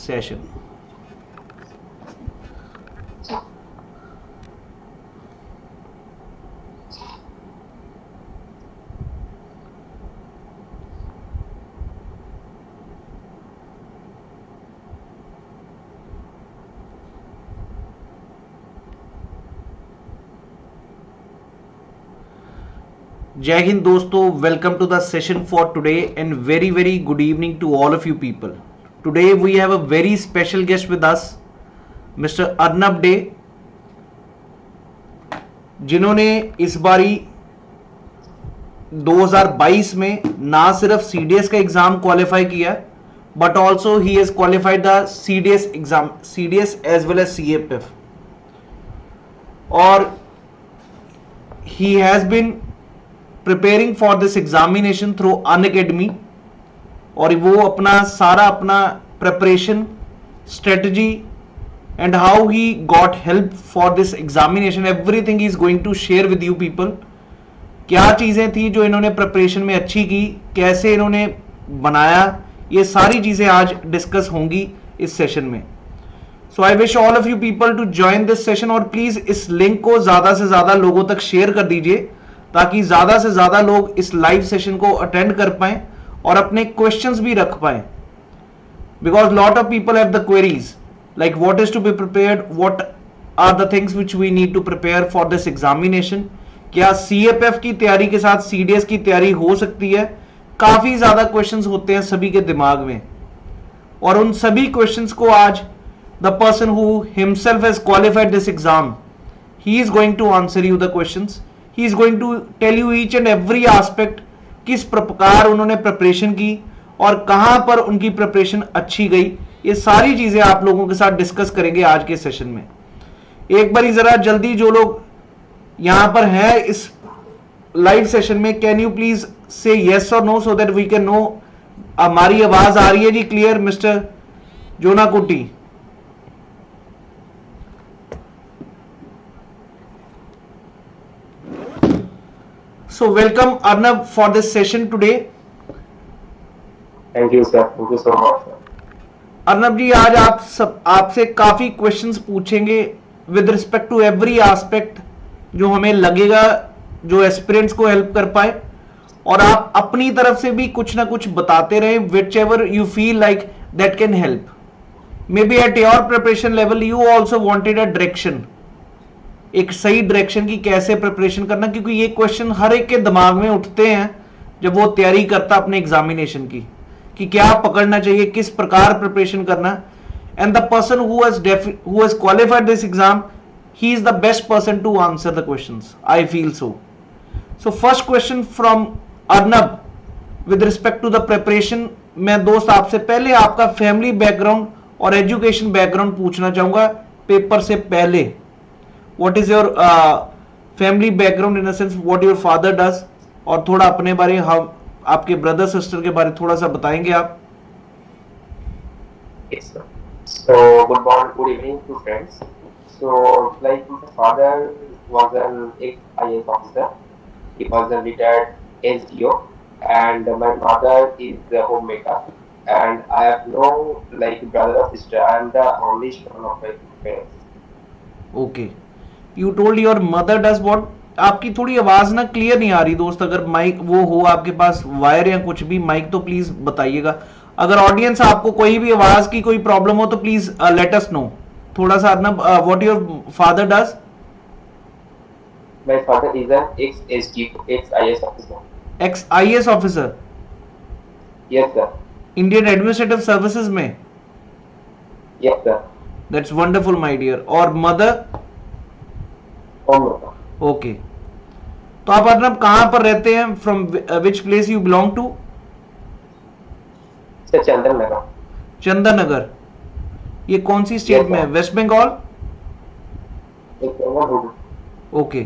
session. Jai Hind दोस्तों, welcome to the session for today and very good evening to all of you people. Today we have a very special guest with us, Mr. Arnab Day, जिन्होंने इस बारी 2022 में ना सिर्फ CDS का exam qualify किया but also he has qualified the CDS exam, CDS as well as CAPF, और he has been preparing for this examination through Unacademy, और वो अपना preparation strategy and how he got help for this examination, everything he is going to share with you people. क्या चीजें थी जो इन्होंने preparation में अच्छी की, कैसे इन्होंने बनाया, ये सारी चीजें आज डिस्कस होंगी इस सेशन में. So I wish all of you people to join this session, और प्लीज इस लिंक को ज्यादा से ज्यादा लोगों तक शेयर कर दीजिए ताकि ज्यादा से ज्यादा लोग इस लाइव सेशन को अटेंड कर पाएं और अपने क्वेश्चंस भी रख पाएं. Because lot of people have the queries like what is to be prepared, what are the things which we need to prepare for this examination. क्या CAPF की तैयारी के साथ CDS की तैयारी हो सकती है? काफी ज्यादा क्वेश्चंस होते हैं सभी के दिमाग में, और उन सभी क्वेश्चंस को आज the person who himself has qualified this exam, he is going to answer you the questions. He is going to tell you each and every aspect, किस प्रकार उन्होंने प्रिपरेशन की और कहां पर उनकी प्रिपरेशन अच्छी गई. ये सारी चीजें आप लोगों के साथ डिस्कस करेंगे आज के सेशन में. एक बार जरा जल्दी जो लोग यहां पर है इस लाइव सेशन में, can you please say yes और no so that we can know. हमारी आवाज आ रही है जी क्लियर मिस्टर जोना कुटी? So welcome Arnab for this session today. Thank you sir, thank you so much sir. Arnab जी, आज आपसे काफी क्वेश्चंस पूछेंगे with respect to every aspect जो हमें लगेगा जो एस्पिरेंट्स को हेल्प कर पाए, और आप अपनी तरफ से भी कुछ ना कुछ बताते रहे which ever you feel like that can help. May be at your preparation level you also wanted a direction, एक सही डायरेक्शन की कैसे प्रिपरेशन करना, क्योंकि ये क्वेश्चन हर एक के दिमाग में उठते हैं जब वो तैयारी करता अपने एग्जामिनेशन की, कि क्या पकड़ना चाहिए, किस प्रकार प्रिपरेशन करना. And the person who has qualified this exam, he is the best person to answer the questions, I feel so. So first question from Arnab with respect to the preparation. मैं दोस्त आपसे पहले आपका फैमिली बैकग्राउंड और education background पूछना चाहूंगा paper से पहले. What is your family background in a sense, what your father does, और थोड़ा अपने बारे, हम आपके ब्रदर सिस्टर के बारे थोड़ा सा बताएंगे आप? Yes sir. So good morning, good evening to friends. So like my father was an ex-IAS officer. He was a retired SDO, and my mother is the homemaker. And I have no like brother or sister. I am the only son of my parents. Okay. You told your mother does what? आपकी थोड़ी आवाज ना clear नहीं आ रही दोस्त. अगर mic वो हो आपके पास, वायर या कुछ भी, माइक तो प्लीज बताइएगा. अगर ऑडियंस आपको कोई भी आवाज की कोई प्रॉब्लम हो तो प्लीज लेट अस नो. थोड़ा सा Arnab, what your father does? My father is an ex-SDO, ex-IAS officer. ex-IAS officer? Yes sir. Indian administrative services में? Yes sir. That's wonderful my dear. और मदर? Homemaker. ओके. तो आप अर्नब कहां पर रहते हैं? From which place you belong to? Sir Chandan Nagar. Chandan Nagar. ये कौन सी स्टेट में है? वेस्ट बंगाल? ओके.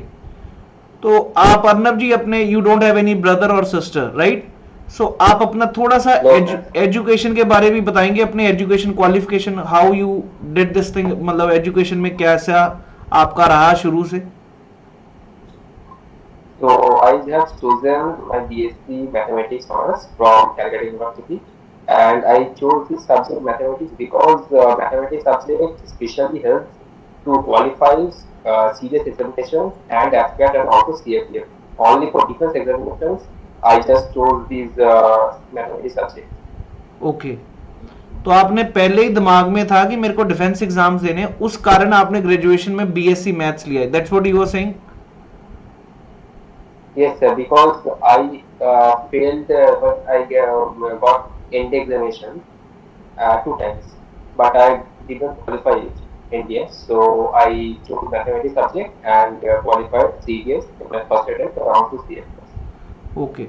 तो आप अर्नब जी अपने, you don't have any brother और सिस्टर, राइट? सो आप अपना थोड़ा सा एजुकेशन के बारे में बताएंगे, अपने education qualification, how you did this thing, मतलब एजुकेशन में कैसा आपका रहा शुरू से? So I have chosen my BSc Mathematics honors from Calcutta University. and I chose this subject mathematics because mathematics subject especially helps to qualify serious examinations and ASVAT and also CFF. Only for defense examinations, I just chose these mathematics subject. Okay, तो आपने पहले ही दिमाग में था कि मेरे को defence exams देने हैं, उस कारण आपने ग्रेजुएशन में बीएससी मैथ्स लिया है. That's what you were saying. Yes, sir, because I failed when I got end examination two times, but I didn't qualify it in the end. So I chose mathematics subject and qualified CBS in my first attempt around to CFS. Okay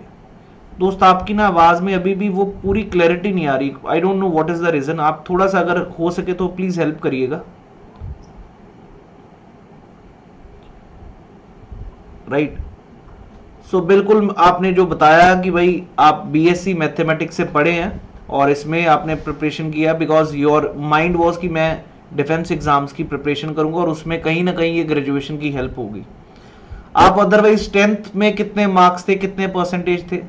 दोस्त, आपकी ना आवाज में अभी भी वो पूरी clarity नहीं आ रही. I don't know what is the reason. आप थोड़ा सा अगर हो सके तो प्लीज हेल्प करिएगा. राइट. सो बिल्कुल आपने जो बताया कि भाई आप बीएससी मैथमेटिक्स से पढ़े हैं और इसमें आपने प्रिपरेशन किया बिकॉज योर माइंड वॉज कि मैं डिफेंस एग्जाम्स की प्रिपरेशन करूंगा और उसमें कहीं ना कहीं ये ग्रेजुएशन की हेल्प होगी. आप अदरवाइज 10th में कितने मार्क्स थे, कितने परसेंटेज थे?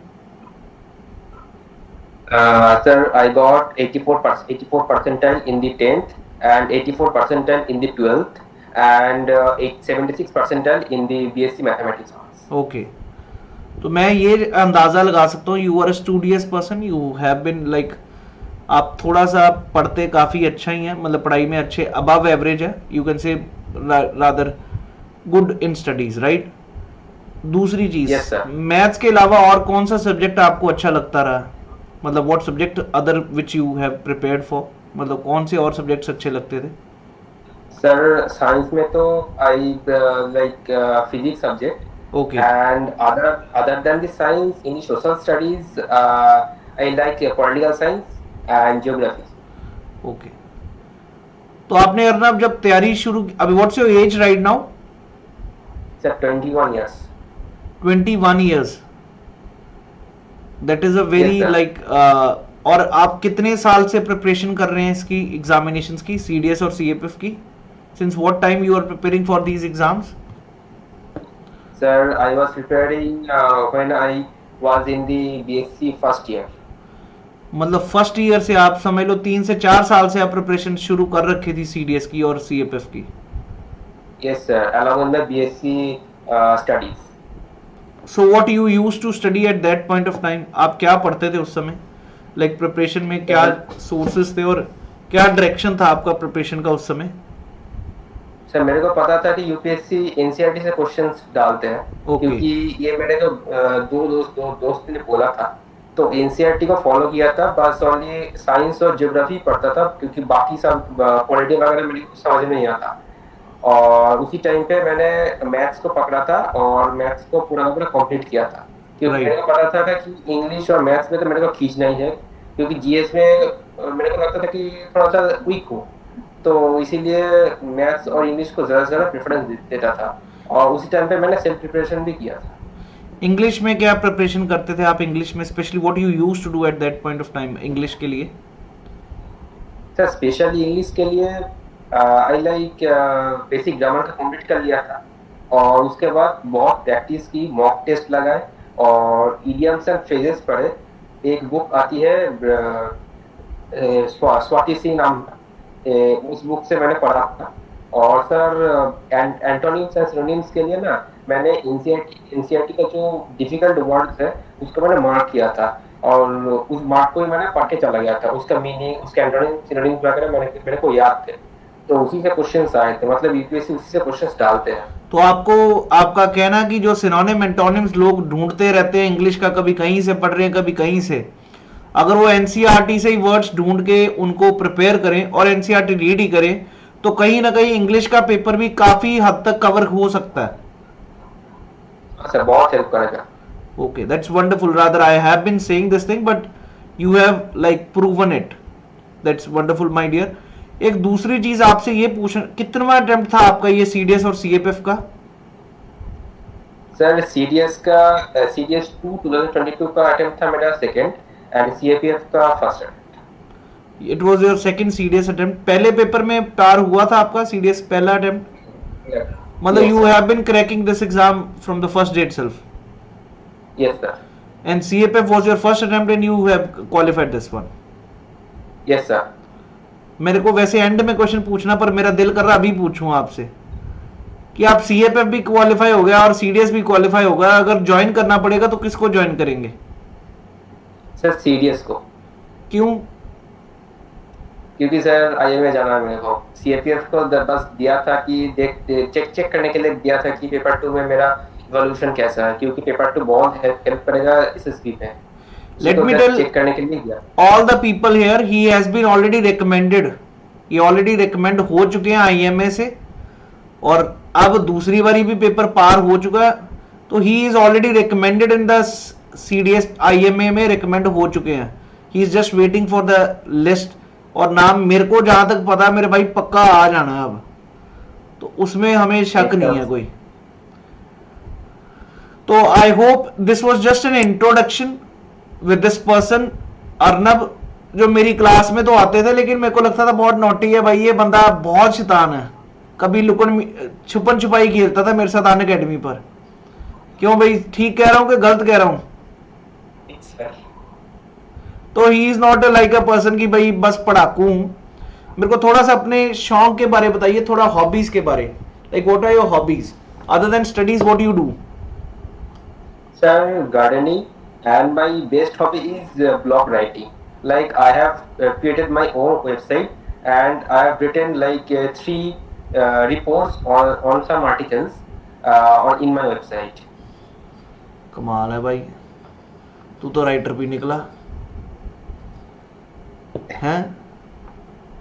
Sir, I got 84 percentile in the 10th and 84 percentile in the 12th and 76 percentile in the BSc Mathematics. Okay, तो मैं ये अंदाजा लगा सकता हूँ you are studious person. You have been like, आप थोड़ा सा पढ़ते काफ़ी अच्छा ही हैं, मतलब पढ़ाई में अच्छे अबव एवरेज है. You can say rather good in studies, right. दूसरी चीज, Yes, sir. मैथ्स के अलावा और कौन सा सब्जेक्ट आपको अच्छा लगता रहा? मतलब what subject other which you have prepared for, मतलब कौन से और सब्जेक्ट्स अच्छे लगते थे? सर साइंस में तो I like physics subject. Okay, And other than the science, in the social studies, I like political science and geography. Okay. तो आपने अर्नब जब तैयारी शुरू की, अभी what's your age right now? Sir, 21 years. 21 years. That is a very Yes, sir. Like, और आप कितने साल से प्रिपरेशन कर रहे हैं इसकी एग्जामिनेशंस की, सीडीएस और सीएपीएफ की? Since what time you are preparing for these exams? Sir, I was preparing when I was in the BSc first year. मतलब फर्स्ट ईयर से आप समझ लो 3 से 4 साल से आप प्रिपरेशन शुरू कर रखी थी सीडीएस की और सीएपीएफ की. Yes, sir, along with the BSc studies. So what you used to study at that point of time? आप क्या पढ़ते थे उस समय? लाइक प्रिपरेशन में क्या सोर्सेज थे और क्या डायरेक्शन था आपका प्रिपरेशन का उस समय? सर मेरे को पता था कि यूपीएससी एनसीईआरटी से क्वेश्चंस डालते हैं. Okay. क्योंकि ये मेरे तो दो दोस्त ने बोला था, तो एनसीईआरटी को फॉलो किया था. बस ओनली साइंस और ज्योग्राफी पढ़ता था क्योंकि बाकी सब पॉलिटी वगैरह मेरे को समझ में नहीं आता. और उसी टाइम पे मैंने मैथ्स को पकड़ा था और मैथ्स को पूरा कंप्लीट किया था. क्योंकि Right. मेरे को पता था कि इंग्लिश और मैथ्स में तो मेरे को खींचना ही है, क्योंकि जीएस में मेरे को लगता था कि थोड़ा सा वीक हूँ, तो इसीलिए मैथ्स और इंग्लिश को ज़्यादा से ज़्यादा प्रेफरेंस देता था. और उसी टाइम पे मैंने सेल्फ प्रिपरेशन भी किया था. इंग्लिश में क्या प्रिपरेशन करते थे आप? इंग्लिश में specially what you used to do at that point of time English के लिए? सर स्पेशली इंग्लिश के लिए आई लाइक बेसिक ग्रामर का कंप्लीट कर लिया था और उसके बाद बहुत प्रैक्टिस की, मॉक टेस्ट लगाए और इडियम्स एंड फ्रेजेस पढ़े. एक बुक आती है स्वाति सिंह नाम, उस बुक से मैंने पढ़ा था. और सर एंटोनिम्स एंड सिनोनिम्स के लिए ना मैंने एनसीईआरटी का जो डिफिकल्ट वर्ड्स है उसको मैंने मार्क किया था और उस मार्क को ही मैंने पढ़ के चला गया था. उसका मीनिंग, उसके एंटोनिम्स सिनोनिम्स वगैरह मेरे को याद थे, तो उसी से क्वेश्चंस आए थे. मतलब यूपीएससी उसी से क्वेश्चंस डालते हैं. तो आपको, आपका कहना कि जो सिनोनिम एंटोनिम्स लोग ढूंढते रहते हैं इंग्लिश का, कभी कहीं से पढ़ रहे हैं कभी कहीं से, अगर वो एनसीईआरटी से ही वर्ड्स ढूंढ के उनको प्रिपेयर करें और एनसीईआरटी रीड ही करें तो कहीं ना कहीं इंग्लिश का पेपर भी काफी हद तक कवर हो सकता है. सर बहुत हेल्प करेगा. Okay, that's wonderful. Rather, I have been saying this thing, but you have like proven it. That's wonderful, my dear. एक दूसरी चीज आपसे ये पूछना, कितनवा अटेम्प्ट था आपका ये सीडीएस और सीएपीएफ का? सर सीडीएस 2022 का अटेम्प्ट था मेरा सेकंड एंड सीएपीएफ का first attempt. It was your second CDS attempt. पहले पेपर में पार हुआ था आपका CDS पहला अटेम्प्ट? मतलब Yes, you sir. have been cracking this exam from the first day itself. Yes, sir. And CAPF was your first attempt and you have qualified this one. Yes sir. मेरे को वैसे and में question पूछना, पर मेरा दिल कर रहा अभी पूछूं आपसे कि आप सीएपीएफ भी क्वालिफाई हो गया और सीडीएस भी क्वालिफाई होगा, अगर ज्वाइन करना पड़ेगा तो किसको ज्वाइन करेंगे? सर सीडीएस को। क्यों? क्योंकि सर आईएमए जाना है मेरे को। सीएपीएफ को बस दिया था कि चेक करने के लिए दिया था कि पेपर 2 में मेरा इवोल्यूशन कैसा है, क्योंकि पेपर 2 बहुत हेल्प करेगा एसएसबी में। लेट मी टेल चेक करने के लिए दिया। All the people here, he has been already recommended, ये ऑलरेडी रिकमेंड हो चुके हैं आईएमए से, और अब दूसरी बारी भी पेपर पार हो चुका है, तो he is already recommended in the CDS IMA में रिकमेंड हो चुके हैं। He is just waiting for the list, और नाम मेरे को जहां तक पता है मेरे भाई पक्का आ जाना है अब, तो उसमें हमें शक नहीं है कोई। तो I hope this was just an introduction with this person Arnab, जो मेरी क्लास में तो आते थे लेकिन मेरे को लगता था बहुत नॉटी है भाई, ये बंदा बहुत शैतान है, कभी छुपन छुपाई खेलता था मेरे साथ अनअकैडमी पर। क्यों भाई, ठीक कह रहा हूं कि गलत कह रहा हूं? तो he is not like a person की भाई बस पढ़ाकू हूं। मेरे को थोड़ा सा अपने शौक के बारे बताइए, थोड़ा हॉबीज के बारे, like what are your hobbies other than studies, what you do? Sir gardening, and my best hobby is blog writing. Like I have created my own website and I have written like 3 reports on some articles in my website. कमाल है भाई, तू तो writer भी निकला हैं।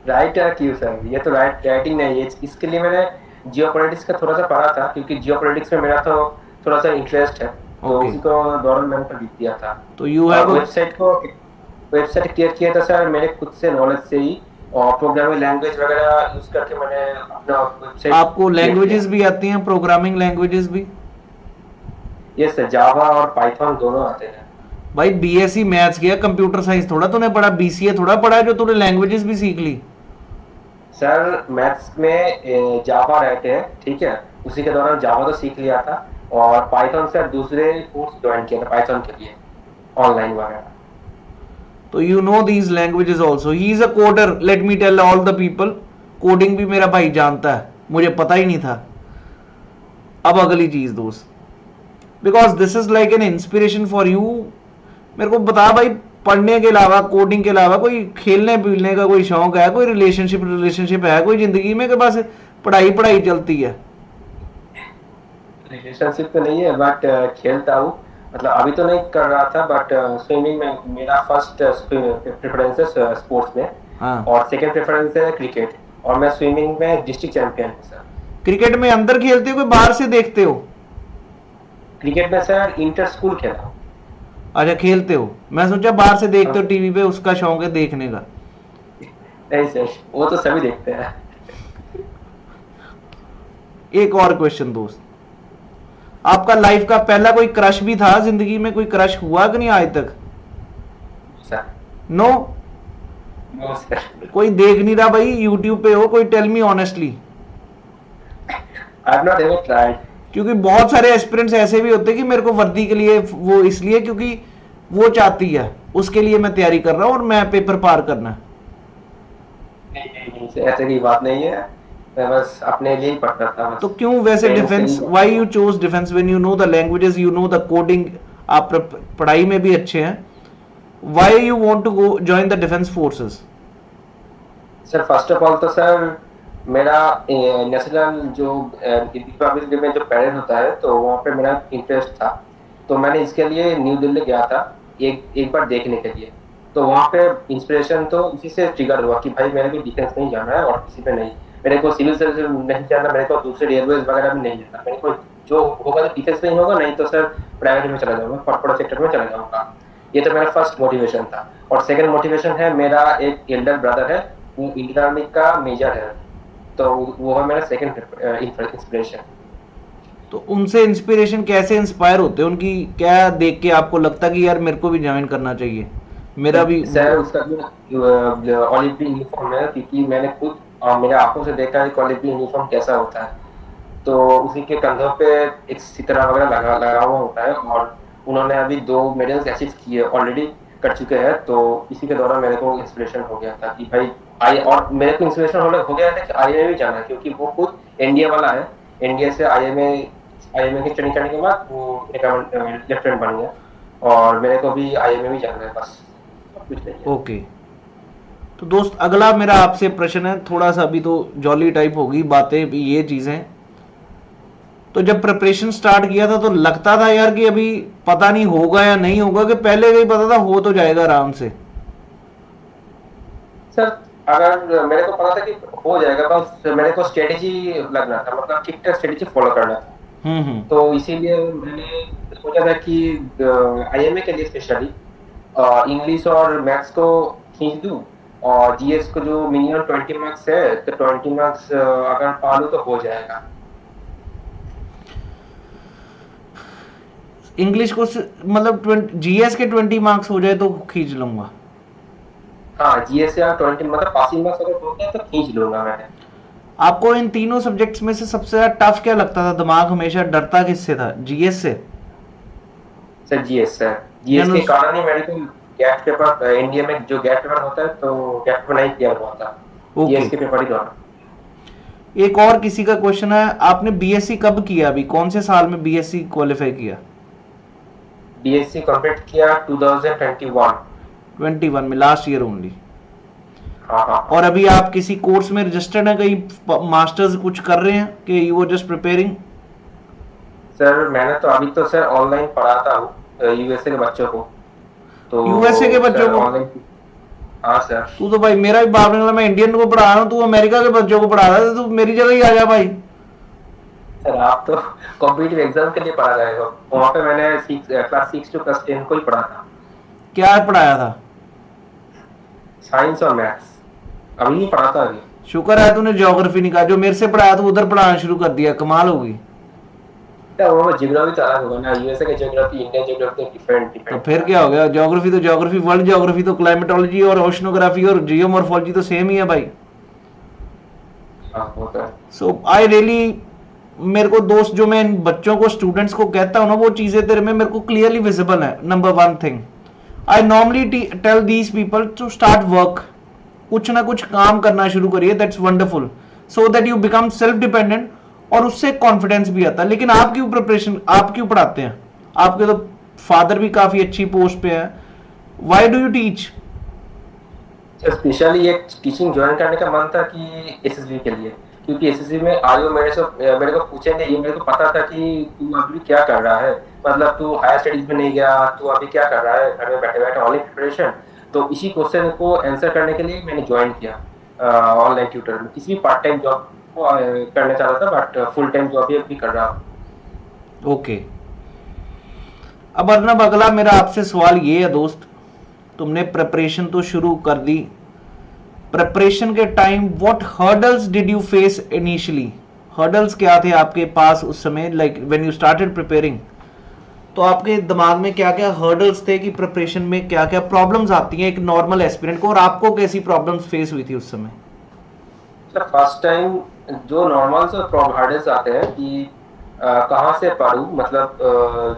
Writer क्यों sir, ये तो राइटिंग नहीं है। इसके लिए मैंने जियोपॉलिटिक्स का थोड़ा सा पढ़ा था, क्योंकि जियोपॉलिटिक्स में मेरा तो थोड़ा सा इंटरेस्ट है, तो उसी को दौरान मैंने तो लिख दिया था। तो यू हैव वेबसाइट क्रिएट किया था सर मेरे खुद से नॉलेज से ही, और प्रोग्रामिंग लैंग्वेज वगैरह यूज करके मैंने अपना वेबसाइट। आपको लैंग्वेजेस भी आती हैं, प्रोग्रामिंग लैंग्वेजेस भी? यस सर, जावा और पाइथन दोनों आते हैं। भाई बीएससी मैथ्स किया, कंप्यूटर साइंस थोड़ा तूने पढ़ा, बीसीए थोड़ा पढ़ा है जो तूने लैंग्वेजेस भी सीख ली। सर मैथ्स में जावा रहते हैं, ठीक है, उसी के दौरान जावा तो सीख लिया था, और पाइथन से दूसरे कोर्स ज्वाइन किया था पाइथन के लिए ऑनलाइन वगैरह। तो you know these languages also, he is a coder, let me tell all the people, coding भी मेरा भाई जानता है, मुझे पता ही नहीं था। अब अगली चीज दोस्त, because this is like an inspiration for you, मेरे को बता भाई, पढ़ने के अलावा कोडिंग के अलावा कोई खेलने पीलने का कोई शौक है, कोई रिलेशनशिप है कोई जिंदगी में, कि बस पढ़ाई पढ़ाई चलती है? रिलेशनशिप तो नहीं है, बट खेलता हूँ, मतलब अभी तो नहीं कर रहा था, बट स्विमिंग में मेरा फर्स्ट प्रेफरेंस है स्पोर्ट्स में। हाँ। और सेकंड प्रेफरेंस है क्रिकेट, और मैं स्विमिंग में डिस्ट्रिक्ट चैंपियन हूँ सर। क्रिकेट में अंदर खेलते हो कि बाहर से देखते हो? क्रिकेट में सर इंटर स्कूल खेला हूँ। अच्छा खेलते हो, मैं सोचा बाहर से देखते हो टीवी पे, उसका शौक है देखने का। नहीं सर, वो तो सभी देखते हैं। एक और क्वेश्चन दोस्त, आपका लाइफ का पहला कोई क्रश भी था जिंदगी में? कोई क्रश हुआ कि नहीं आज तक? Sir no? No sir. कोई देख नहीं रहा भाई, यूट्यूब पे हो कोई? Tell me honestly. I have not ever tried. क्योंकि बहुत सारे एस्पिरेंट्स ऐसे भी होते हैं कि मेरे को वर्दी के लिए, वो इसलिए क्योंकि वो चाहती है, उसके लिए मैं तैयारी कर रहा हूँ और मैं पेपर पार करना है। नहीं, ऐसे की बात नहीं है, मैं बस अपने लिए ही पढ़ता था। तो क्यों वैसे defence, why you chose defence when you know the languages, you know the coding, आप पढ़ाई में भी अच्छे हैं, why you want to go join the defence forces? Sir first of all तो सर मेरा नेशनल जो रिपब्लिक डे में जो पैरेड होता है, तो वहाँ पे मेरा इंटरेस्ट था, तो मैंने इसके लिए न्यू दिल्ली गया था एक बार देखने के लिए। तो वहाँ पे इंस्पिरेशन तो इसी से ट्रिगर हुआ कि भाई मेरे को डिफेंस नहीं जाना है, और किसी पे नहीं, मेरे को सिविल सर्विस नहीं जाना, मेरे को दूसरे रेलवेज वगैरह भी नहीं जाना, मेरे को जो होगा तो डिफेंस में ही होगा, नहीं तो सर प्राइवेट में चला जाऊंगा, कॉर्पोरेट सेक्टर में चला जाऊंगा। ये तो मेरा फर्स्ट मोटिवेशन था। और सेकंड मोटिवेशन है, मेरा एक एल्डर ब्रदर है, वो इंडियन आर्मी का मेजर है, तो वो है मेरा सेकंड इंस्पिरेशन। तो उनसे इंस्पिरेशन कैसे इंस्पायर होते हैं, उनकी क्या देख के आपको लगता कि यार मेरे को भी ज्वाइन करना चाहिए? मेरा भी सर उसका भी ओलंपिक यूनिफॉर्म है, क्योंकि मैंने खुद मेरे आंखों से देखा है ओलंपिक यूनिफॉर्म कैसा होता है। तो उसी के कंधों पे एक सितारा वगैरह लगा हुआ होता है, और उन्होंने अभी 2 मेडल्स अचीव किए ऑलरेडी, कर चुके हैं, तो इसी के दौरान मेरे को इंस्पिरेशन हो गया था कि भाई आई, और मेरे को इंस्पिरेशन हो गया था कि IIM भी जाना है, क्योंकि वो खुद इंडिया वाला है। इंडिया से IIM के ट्रेनिंग करने के बाद वो लेफ्टिनेंट बन गया, और मेरे को भी IIM भी जाना है, बस कुछ नहीं है। ओके, तो दोस्त अगला मेरा आपसे प्रश्न है, थोड़ा सा अभी तो जॉली टाइप होगी बातें भी, ये चीजें। तो जब प्रिपरेशन स्टार्ट किया था तो लगता था यार कि अभी पता नहीं होगा या नहीं होगा, कि पहले भी पता था हो तो जाएगा आराम से? सर अगर मेरे को पता था कि हो जाएगा, बस मेरे को स्ट्रेटेजी लगना था, मतलब ठीक ठाक स्ट्रेटेजी फॉलो करना था। तो इसीलिए मैंने सोचा था कि IIM के लिए स्पेशली इंग्लिश और मैथ्स को खींच दूं, और GS को जो मिनिमम 20 मार्क्स है, तो 20 मार्क्स अगर पा लूं तो हो जाएगा। इंग्लिश को मतलब GS के 20 मार्क्स हो जाए तो खींच लूंगा? हाँ, GS से 20 मतलब पासिंग मार्क्स अगर हो गया तो खींच लूंगा मैंने। आपको इन तीनों सब्जेक्ट्स में से सबसे ज्यादा टफ क्या लगता था? दिमाग हमेशा डरता किससे था? GS से? सर GS के कारण ही मेरे को गैप पेपर, इंडिया में जो गैप पेपर होता है, तो गैप पेपर नहीं किया हुआ था, GS के पेपर ही द्वारा। एक और किसी का क्वेश्चन है, आपने BSc कब किया? अभी कौन से साल में BSc क्वालिफाई किया? BSc कंप्लीट किया 2021 में, लास्ट ईयर ओनली। हाँ। और अभी आप किसी कोर्स में रजिस्टर्ड है, कहीं मास्टर्स कुछ कर रहे हैं कि you are just preparing? Sir मैंने तो अभी तो सर ऑनलाइन पढ़ाता हूँ USA के बच्चों को। तो USA के बच्चों को? हाँ सर। तू तो भाई मेरा भी बाप निकला, मैं इंडियन को पढ़ा रहा हूँ, तू अमेरिका के बच्चों को पढ़ा रहा है, तू मेरी जगह ही आ जा भाई। सर आप तो कॉम्पिटिटिव एग्जाम के लिए पढ़ा रहे हो, वहाँ पे मैंने क्लास 6 to क्लास 10 को ही पढ़ा था। क्या पढ़ाया था? साइंस और मैथ्स, अभी नहीं पढ़ाता अभी। शुक्र है तूने ज्योग्राफी नहीं कहा, जो मेरे से पढ़ाया तो उधर पढ़ाना शुरू कर दिया, कमाल होगी। वो ज्योग्राफी तो अलग होगा ना, USA के ज्योग्राफी, इंडियन ज्योग्राफी डिफरेंट। तो फिर क्या हो गया? ज्योग्राफी तो ज्योग्राफी, वर्ल्ड ज्योग्राफी तो क्लाइमेटोलॉजी और ओशनोग्राफी और जियोमॉर्फोलॉजी तो सेम ही है भाई। सो आई रियली, मेरे को दोस्त जो मैं बच्चों को, स्टूडेंट्स को कहता हूँ ना, वो चीजें तेरे में मेरे को क्लियरली विजिबल है। Number one thing I normally tell these people to start work, कुछ ना कुछ काम करना शुरू करिए, that's wonderful, so that you become self dependent, और उससे कॉन्फिडेंस भी आता है। लेकिन आप क्यों प्रिपरेशन, आप क्यों पढ़ाते हैं? आपके तो फादर भी काफी अच्छी पोस्ट पे है, why do you teach? Specially ये टीचिंग ज्वाइन करने का मन था कि SSB के लिए, क्योंकि SSB में आयो मेरे को पूछेंगे, ये मेरे को पता था कि तू अभी क्या कर रहा है, मतलब तू हायर स्टडीज में नहीं गया, तू अभी क्या कर रहा है घर में बैठे बैठे ऑनलाइन प्रिपरेशन। तो इसी क्वेश्चन को आंसर करने के लिए मैंने ज्वाइन किया ऑनलाइन ट्यूटर में। किसी भी पार्ट टाइम जॉब करना चाहता था, बट फुल टाइम जॉब भी कर रहा हूँ। ओके, अब अर्नब अगला मेरा आपसे सवाल ये है दोस्त, तुमने प्रिपरेशन तो शुरू कर दी, प्रिपरेशन के time what hurdles did you face initially? Hurdles क्या थे आपके पास उस समय, like when you started preparing? तो आपके दिमाग में क्या क्या हर्डल्स थे कि प्रिपरेशन में क्या क्या प्रॉब्लम्स आती हैं एक नॉर्मल एस्पिरेंट को, और आपको कैसी प्रॉब्लम्स फेस हुई थी उस समय? फर्स्ट टाइम जो नॉर्मल से हर्डल्स आते हैं कि कहाँ से पढ़ूं, मतलब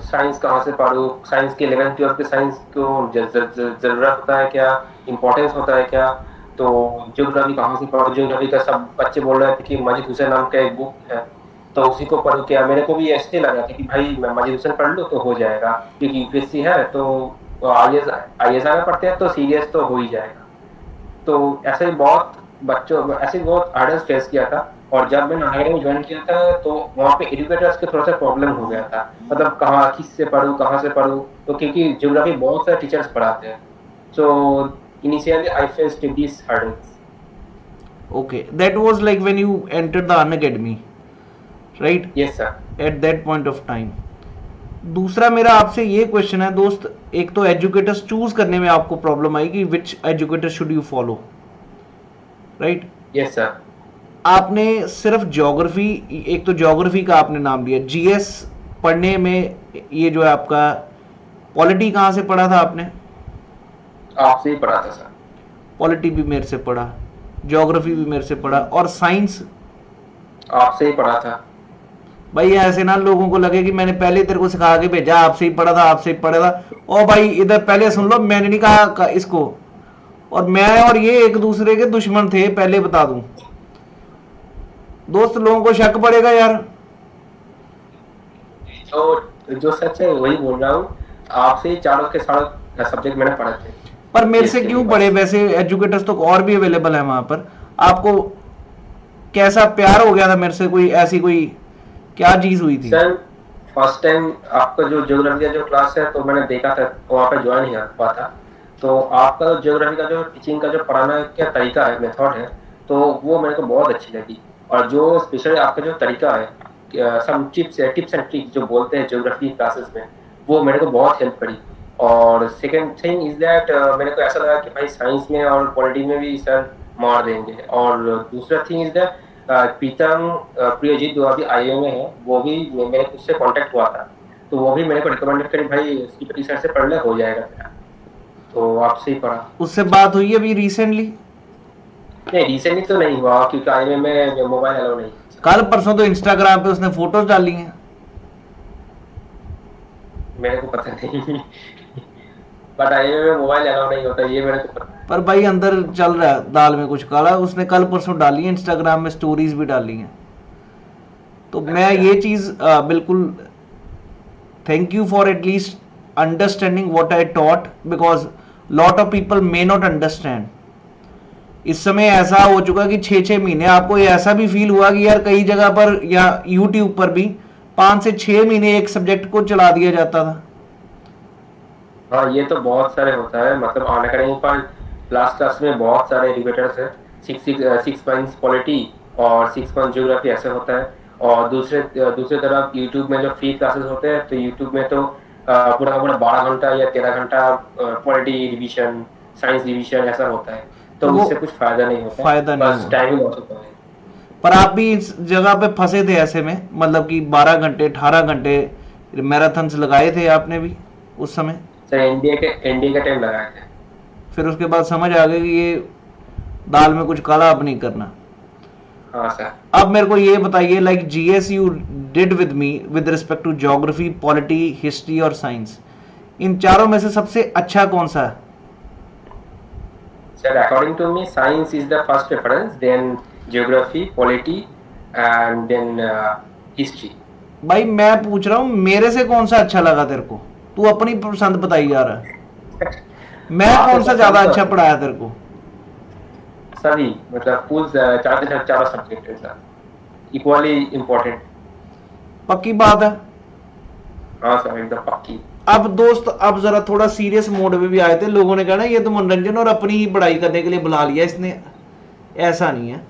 साइंस कहाँ से पढ़ूं, साइंस के 11th 12th के साइंस को जरूरत होता है क्या, इम्पोर्टेंस होता है क्या। तो ज्योग्राफी कहाँ से पढ़ूं, ज्योग्राफी का सब बच्चे बोल रहे थे कि मजिद हुसैन नाम का एक बुक है, तो उसी को पढ़ूं क्या। मेरे को भी ऐसे लगा था कि भाई मैं मजिद हुसैन पढ़ लूँ तो हो जाएगा, क्योंकि UPSC है, तो IAS आगे पढ़ते हैं तो सीरियस तो हो ही जाएगा। तो ऐसे बहुत हर्डल्स फेस किया था। और जब मैंने अनअकैडमी में ज्वाइन किया था, तो वहाँ पे एजुकेटर्स के थोड़ा सा प्रॉब्लम हो गया था, मतलब किससे पढ़ूं, कहाँ से पढ़ूं, तो क्योंकि ज्योग्राफी बहुत सारे टीचर्स पढ़ाते हैं। So initially I faced this hurdles. Okay, that was like when you entered the Unacademy, right? Yes sir. At that point of time. दूसरा मेरा आपसे ये क्वेश्चन है दोस्त, एक तो एजुकेटर्स चूज करने में आपको प्रॉब्लम आई कि which educator should you follow, right? Yes sir. आपने सिर्फ ज्योग्राफी, एक तो ज्योग्राफी का आपने नाम लिया, GS पढ़ने में ये जो है आपका, पॉलिटी कहाँ से पढ़ा था आपने? आपसे ही पढ़ा था सर। पॉलिटी भी मेरे से पढ़ा, ज्योग्राफी भी मेरे से पढ़ा, और साइंस आपसे ही पढ़ा था। भाई ऐसे ना लोगों को लगे कि मैंने पहले तेरे को सिखा के भेजा, आपसे ही पढ़ा था, आपसे ही पढ़ा था। ओ भाई इधर पहले सुन लो, मैंने नहीं कहा इसको। और मैं और ये एक दूसरे के दुश्मन थे, पहले बता दूं दोस्त, लोगों को शक पड़ेगा यार। जो जो सच है वही बोल रहा हूँ, आपसे ही चारों के सारे सब्जेक्ट मैंने पढ़े थे। पर मेरे से इसके क्यों लिए पढ़े? बस। वैसे एजुकेटर्स तो और भी अवेलेबल है वहां पर। आपको कैसा प्यार हो गया था मेरे से? कोई ऐसी कोई क्या चीज हुई थी? सर फर्स्ट टाइम आपका जो ज्योग्राफी का जो क्लास है तो मैंने देखा था, वहाँ पे ज्वाइन नहीं हुआ था। तो आपका ज्योग्राफी का जो टीचिंग का जो पढ़ाना का तरीका है, मेथड है, तो वो मेरे को बहुत अच्छी लगी। और जो स्पेशली आपका जो तरीका है, सम टिप्स एंड ट्रिक्स जो बोलते हैं ज्योग्राफी क्लासेस में, वो मेरे को बहुत हेल्प करी। और सेकेंड थिंग इज दैट मेरे को ऐसा लगा कि भाई साइंस में और पॉलिटी में भी सर मार देंगे। और दूसरा थिंग इज दैट प्रीतम प्रियजीत जो अभी आईएम में है, वो भी मेरे उससे कांटेक्ट हुआ था, तो वो भी मेरे को रिकमेंडेड करी, भाई इसकी पति सर से पढ़ ले, हो जाएगा तेरा। तो आपसे ही पढ़ा। उससे बात हुई अभी रिसेंटली? नहीं रिसेंटली तो नहीं हुआ, क्योंकि आईएम में मोबाइल अलाउ नहीं। कल परसों तो इंस्टाग्राम पे उसने फोटोज डाली हैं। मेरे को पता नहीं बट आईएम में मोबाइल अलाउ नहीं होता, ये मेरे को पता है। पर भाई अंदर चल रहा है दाल में कुछ काला। उसने कल परसों डाली है, इंस्टाग्राम में स्टोरीज भी डाली हैं। तो मैं ये चीज बिल्कुल, thank you for at least understanding what I taught, because lot of people may not understand. इस समय ऐसा हो चुका कि 6-6 महीने, आपको ये ऐसा भी फील हुआ कि यार कई जगह पर या यूट्यूब पर भी 5 से 6 महीने एक सब्जेक्ट को चला दिया जाता था। हाँ ये तो बहुत सारे होता है, मतलब ऑन अकेडमी पर क्लास में बहुत सारे एजुकेटर्स है। 6 मंथ्स पॉलिटी और 6 मंथ ज्योग्राफी ऐसे होता है। और दूसरे तरफ यूट्यूब में जो फ्री क्लासेस होते हैं, तो यूट्यूब में तो पूरा का पूरा 12 घंटा या 13 घंटा पॉलिटी रिवीजन, साइंस रिवीजन ऐसा होता है। तो वो उससे कुछ फायदा नहीं होता, फायदा नहीं बस हुआ। टाइम ही लॉस होता है। पर आप भी इस जगह पे फंसे थे ऐसे में, मतलब कि 12 घंटे 18 घंटे मैराथन्स लगाए थे आपने भी उस समय? सर एनडीए के टाइम लगाए थे। फिर उसके बाद समझ आ गया कि ये दाल में कुछ काला अब नहीं करना। हाँ सर। अब मेरे को ये बताइए, like GS you did with me with respect to geography, polity, history और साइंस, इन चारों में से सबसे अच्छा कौन सा है? Sir, according to me, science is the first preference, then geography, polity, and then history. भाई मैं पूछ रहा हूँ मेरे से कौन सा अच्छा लगा तेरे को? तू अपनी पसंद बताई जा रहा है। मैं कौन सा ज्यादा अच्छा पढ़ाया तेरे को? सभी, मतलब फुल चारों सब्जेक्ट है सर, इक्वली इम्पोर्टेंट। पक्की बात है? हाँ सर एकदम पक्की। अब दोस्त, अब जरा थोड़ा सीरियस मोड में भी आए थे। लोगों ने कहा ना ये तो मनोरंजन और अपनी ही पढ़ाई करने के लिए बुला लिया इसने, ऐसा नहीं है।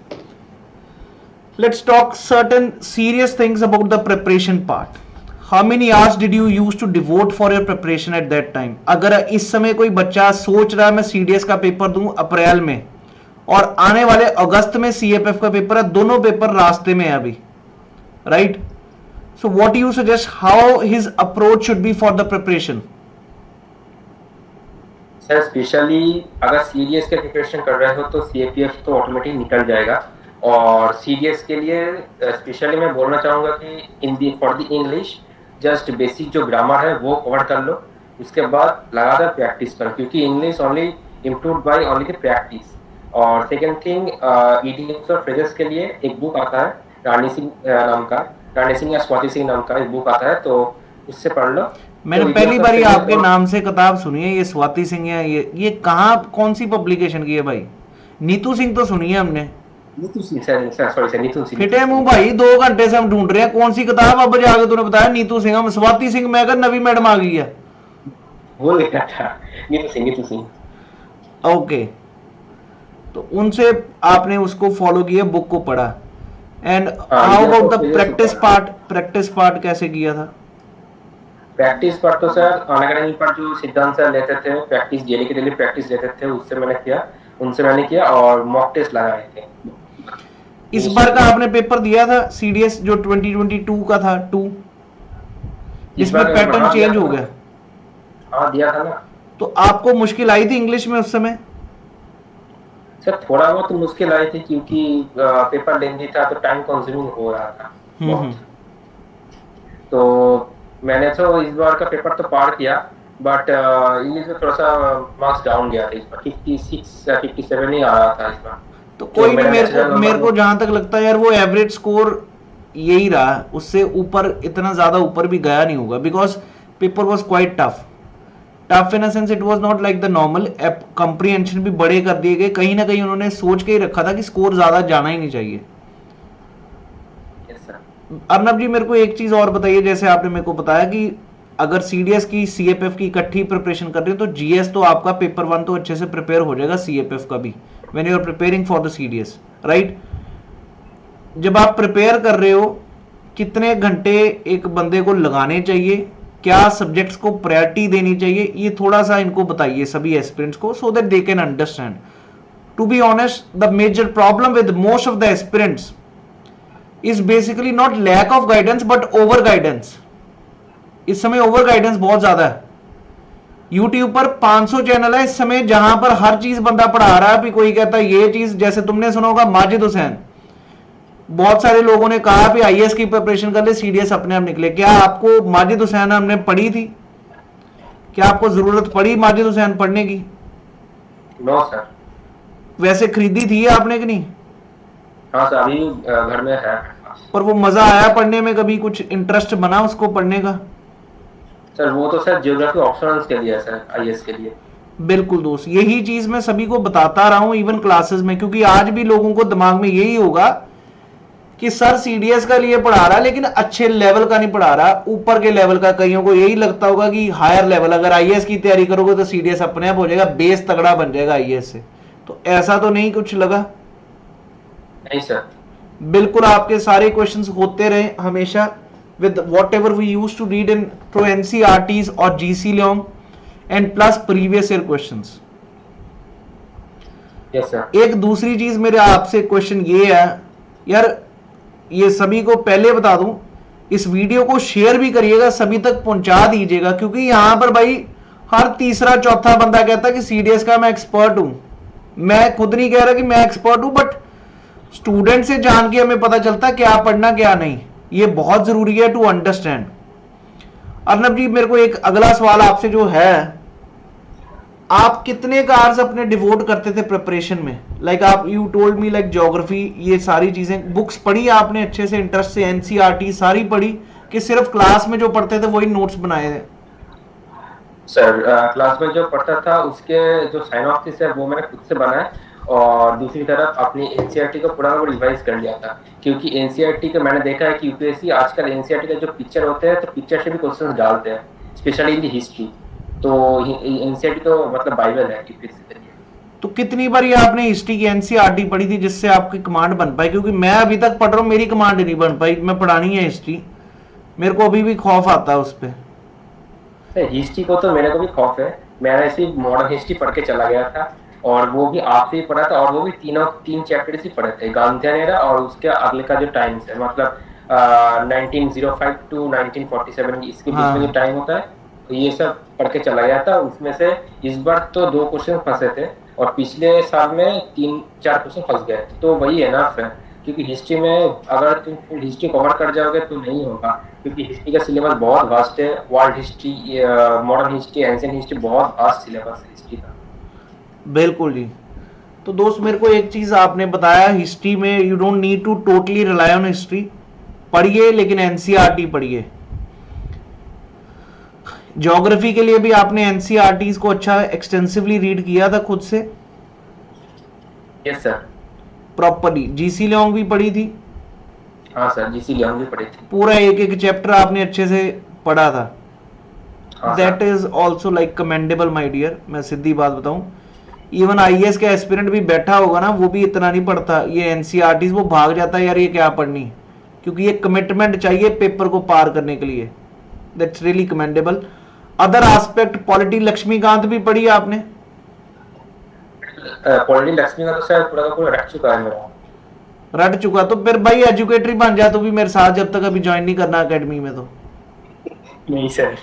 Let's talk certain serious things about the preparation part. How many hours did you use to devote for your preparation at that time? अगर इस समय कोई बच्चा सोच रहा है मैं सीडीएस का पेपर दूं अप्रैल में, और आने वाले अगस्त में सीएपीएफ का पेपर है, दोनों पेपर रास्ते में है अभी, right? So what do you suggest how his approach should be for the preparation? Sir specially अगर सीडीएस के प्रिपरेशन कर रहे हो तो सीएपीएफ तो ऑटोमेटिक निकल जाएगा। और सीडीएस के लिए स्पेशली मैं बोलना चाहूँगा कि for the English just basic जो ग्रामर है वो कवर कर लो, उसके बाद लगातार प्रैक्टिस करो, क्योंकि English only improve by only the practice. और सेकेंड थिंग, ईडियम्स और फ्रेजेस के लिए एक बुक आता है रानी सिंह नाम का, रानी सिंह या स्वाति सिंह नाम का एक बुक आता है, तो उससे पढ़ लो। मैंने तो पहली बार आपके नाम से किताब सुनी है, ये स्वाति सिंह है। ये कहाँ, कौन सी पब्लिकेशन की है भाई? नीतू सिंह तो सुनी है हमने। नीतू सिंह सॉरी नीतू सिंह। फिटे मुंह भाई, 2 घंटे से हम ढूंढ रहे हैं कौन सी किताब, अब जाके तूने बताया नीतू सिंह। हम स्वाति सिंह मैं कर नवी मैडम आ गई है। भूल गया था, नीतू सिंह। ओके, तो उनसे आपने उसको फॉलो किया, बुक को पढ़ा। And how about the practice part कैसे किया था? प्रैक्टिस पार्ट तो सर अनअकैडमी पर जो सिद्धांत सर लेते थे, प्रैक्टिस डेली के डेली प्रैक्टिस लेते थे, उनसे मैंने किया और मॉक टेस्ट लगाए थे। इस बार का आपने पेपर दिया था सीडीएस जो 2022 का था 2, जिसमें पैटर्न चेंज हो गया? हाँ दिया था ना। तो आपको मुश्किल आई थी इंग्लिश में उस समय? सर थोड़ा बहुत मुश्किल आई थी, क्योंकि पेपर लेंदी था तो टाइम कंज्यूमिंग हो रहा था बहुत। तो मैंने तो इस बार का पेपर तो पार किया, बट इंग्लिश में थोड़ा सा मार्क्स डाउन गया था इस बार, 56 या 57 ही आ रहा था इस बार। तो जो कोई नहीं, मेरा मेरे नेचुरल को नंबर मेरे को जहां तक लगता है यार, वो एवरेज स्कोर यही रहा, उससे ऊपर इतना ज्यादा ऊपर भी गया नहीं होगा, because paper was quite tough. Tough in sense it was not like the normal. Comprehension भी बड़े कर दिए गए, कहीं ना कहीं उन्होंने सोच के ही रखा था कि स्कोर ज्यादा जाना ही नहीं चाहिए। Yes sir. अर्नब जी मेरे को एक चीज और बताइए, जैसे आपने मेरे को बताया कि अगर सीडीएस की सीएपीएफ की इकट्ठी प्रिपरेशन कर रहे हो तो जीएस तो आपका पेपर 1 तो अच्छे से प्रिपेयर हो जाएगा, सीएपीएफ का भी, when you are preparing for the CDS, right. जब आप प्रिपेयर कर रहे हो, कितने घंटे एक बंदे को लगाने चाहिए, क्या सब्जेक्ट्स को प्रायोरिटी देनी चाहिए, ये थोड़ा सा इनको बताइए सभी एस्पिरेंट्स को, so that they can understand. To be honest, the major problem with most of the aspirants is basically not lack of guidance but over guidance. इस समय ओवर गाइडेंस बहुत ज्यादा है। यूट्यूब पर 500 चैनल है इस समय जहां पर हर चीज बंदा पढ़ा रहा है, भी कोई कहता है ये चीज, जैसे तुमने सुना होगा माजिद हुसैन, बहुत सारे लोगों ने कहा भी आईएएस की प्रिपरेशन कर ले, सीडीएस अपने आप निकले। क्या आपको माजिद हुसैन हमने पढ़ी थी? क्या आपको जरूरत पड़ी माजिद हुसैन पढ़ने की? No sir. वैसे खरीदी थी आपने कि नहीं? हाँ सर, अभी घर में है। पर वो मजा आया पढ़ने में? कभी कुछ इंटरेस्ट बना उसको पढ़ने का? सर वो तो सर ज्योग्राफी ऑप्शनल्स के लिए है सर, आईएएस के लिए। बिल्कुल दोस्त, यही चीज मैं सभी को बताता रहा हूं इवन क्लासेस में, क्योंकि आज भी लोगों को दिमाग में यही होगा कि सर सीडीएस का लिए पढ़ा रहा है लेकिन अच्छे लेवल का नहीं पढ़ा रहा, ऊपर के लेवल का। कईयों को यही लगता होगा कि हायर लेवल, अगर आईएएस की तैयारी करोगे तो सीडीएस अपने आप हो जाएगा, बेस तगड़ा बन जाएगा आईएएस से। तो ऐसा तो नहीं कुछ लगा? नहीं सर। बिल्कुल, आपके सारे क्वेश्चंस होते रहे हमेशा with whatever we used to read in through NCRTs or GC Leong and plus previous year questions. Yes sir. एक दूसरी चीज मेरे आपसे क्वेश्चन ये है यार, ये सभी को पहले बता दूं, इस वीडियो को शेयर भी करिएगा, सभी तक पहुंचा दीजिएगा, क्योंकि यहां पर भाई हर तीसरा चौथा बंदा कहता है कि सीडीएस का मैं एक्सपर्ट हूं। मैं खुद नहीं कह रहा कि मैं एक्सपर्ट हूं, बट स्टूडेंट से जान के हमें पता चलता है क्या पढ़ना क्या नहीं। ये बहुत जरूरी है टू अंडरस्टैंड। अर्नब जी मेरे को एक अगला सवाल आपसे जो है, आप कितने का आवर्स अपने डिवोट करते थे प्रिपरेशन में? लाइक आप you told me like geography, ये सारी चीजें बुक्स पढ़ी आपने अच्छे से इंटरेस्ट से, एनसीईआरटी सारी पढ़ी, कि सिर्फ क्लास में जो पढ़ते थे वही नोट्स बनाए थे? सर क्लास में जो पढ़ता था उसके जो साइनॉप्सिस है वो मैंने खुद से बनाया, और दूसरी तरफ अपनी एनसीईआरटी को पूरा रिवाइज कर लिया था, क्योंकि एनसीईआरटी का मैंने देखा है कि यूपीएससी आजकल एनसीईआरटी का जो पिक्चर होते हैं तो पिक्चर से भी क्वेश्चंस डालते हैं, स्पेशली इन दी हिस्ट्री। तो एनसीईआरटी तो मतलब बाइबल है यूपीएससी के लिए। तो कितनी बार ये आपने हिस्ट्री की एनसीईआरटी पढ़ी थी जिससे आपकी कमांड बन पाई? क्योंकि मैं अभी तक पढ़ रहा हूँ, मेरी कमांड नहीं बन पाई। मैं पढ़ानी है हिस्ट्री, मेरे को अभी भी खौफ आता है उस पर। हिस्ट्री को तो मेरे को भी खौफ है, मैंने ऐसी मॉडर्न हिस्ट्री पढ़ के चला गया था, और वो भी आपसे ही पढ़ा था, और वो भी तीन चैप्टर्स ही पढ़े थे, गांधीयन एरा और उसके अगले का जो टाइम है, मतलब 1905 टू 1947 इसके बीच में जो टाइम होता है, तो ये सब पढ़ के चला गया था। उसमें से इस बार तो 2 क्वेश्चन फंसे थे, और पिछले साल में 3-4 क्वेश्चन फंस गए, तो वही है ना फिर, क्योंकि हिस्ट्री में अगर तुम फुल हिस्ट्री कवर कर जाओगे तो नहीं होगा, क्योंकि हिस्ट्री का सिलेबस बहुत वास्ट है, world history, modern history, ancient history, बहुत वास्ट सिलेबस है हिस्ट्री का। बिल्कुल जी। तो दोस्त मेरे को एक चीज आपने बताया, हिस्ट्री में you don't need to totally rely on history, पढ़िए लेकिन एनसीईआरटी पढ़िए। ज्योग्राफी के लिए भी आपने एनसीईआरटीज को अच्छा एक्सटेंसिवली रीड किया था खुद से? Yes sir. Properly. GC Leong भी पढ़ी थी? हाँ सर, जीसी लियोंग भी पढ़ी थी। पूरा एक एक चैप्टर आपने अच्छे से पढ़ा था? That is also like commendable my dear. मैं सीधी बात बताऊं, इवन आईएएस का एस्पिरेंट भी बैठा होगा ना, वो भी इतना नहीं पढ़ता ये एनसीईआरटीज, वो भाग जाता है यार ये क्या पढ़नी, क्योंकि ये कमिटमेंट चाहिए पेपर को पार करने के लिए। That's really commendable. Other aspect, polity Laxmikanth भी पढ़ी आपने? पॉलिटी लक्ष्मीकांत तो शायद पूरा का पूरा रट चुका है मेरा। रट चुका? तो फिर भाई एजुकेटर बन जा तो भी मेरे साथ, जब तक अभी ज्वाइन नहीं करना अकेडमी में। तो नहीं सर,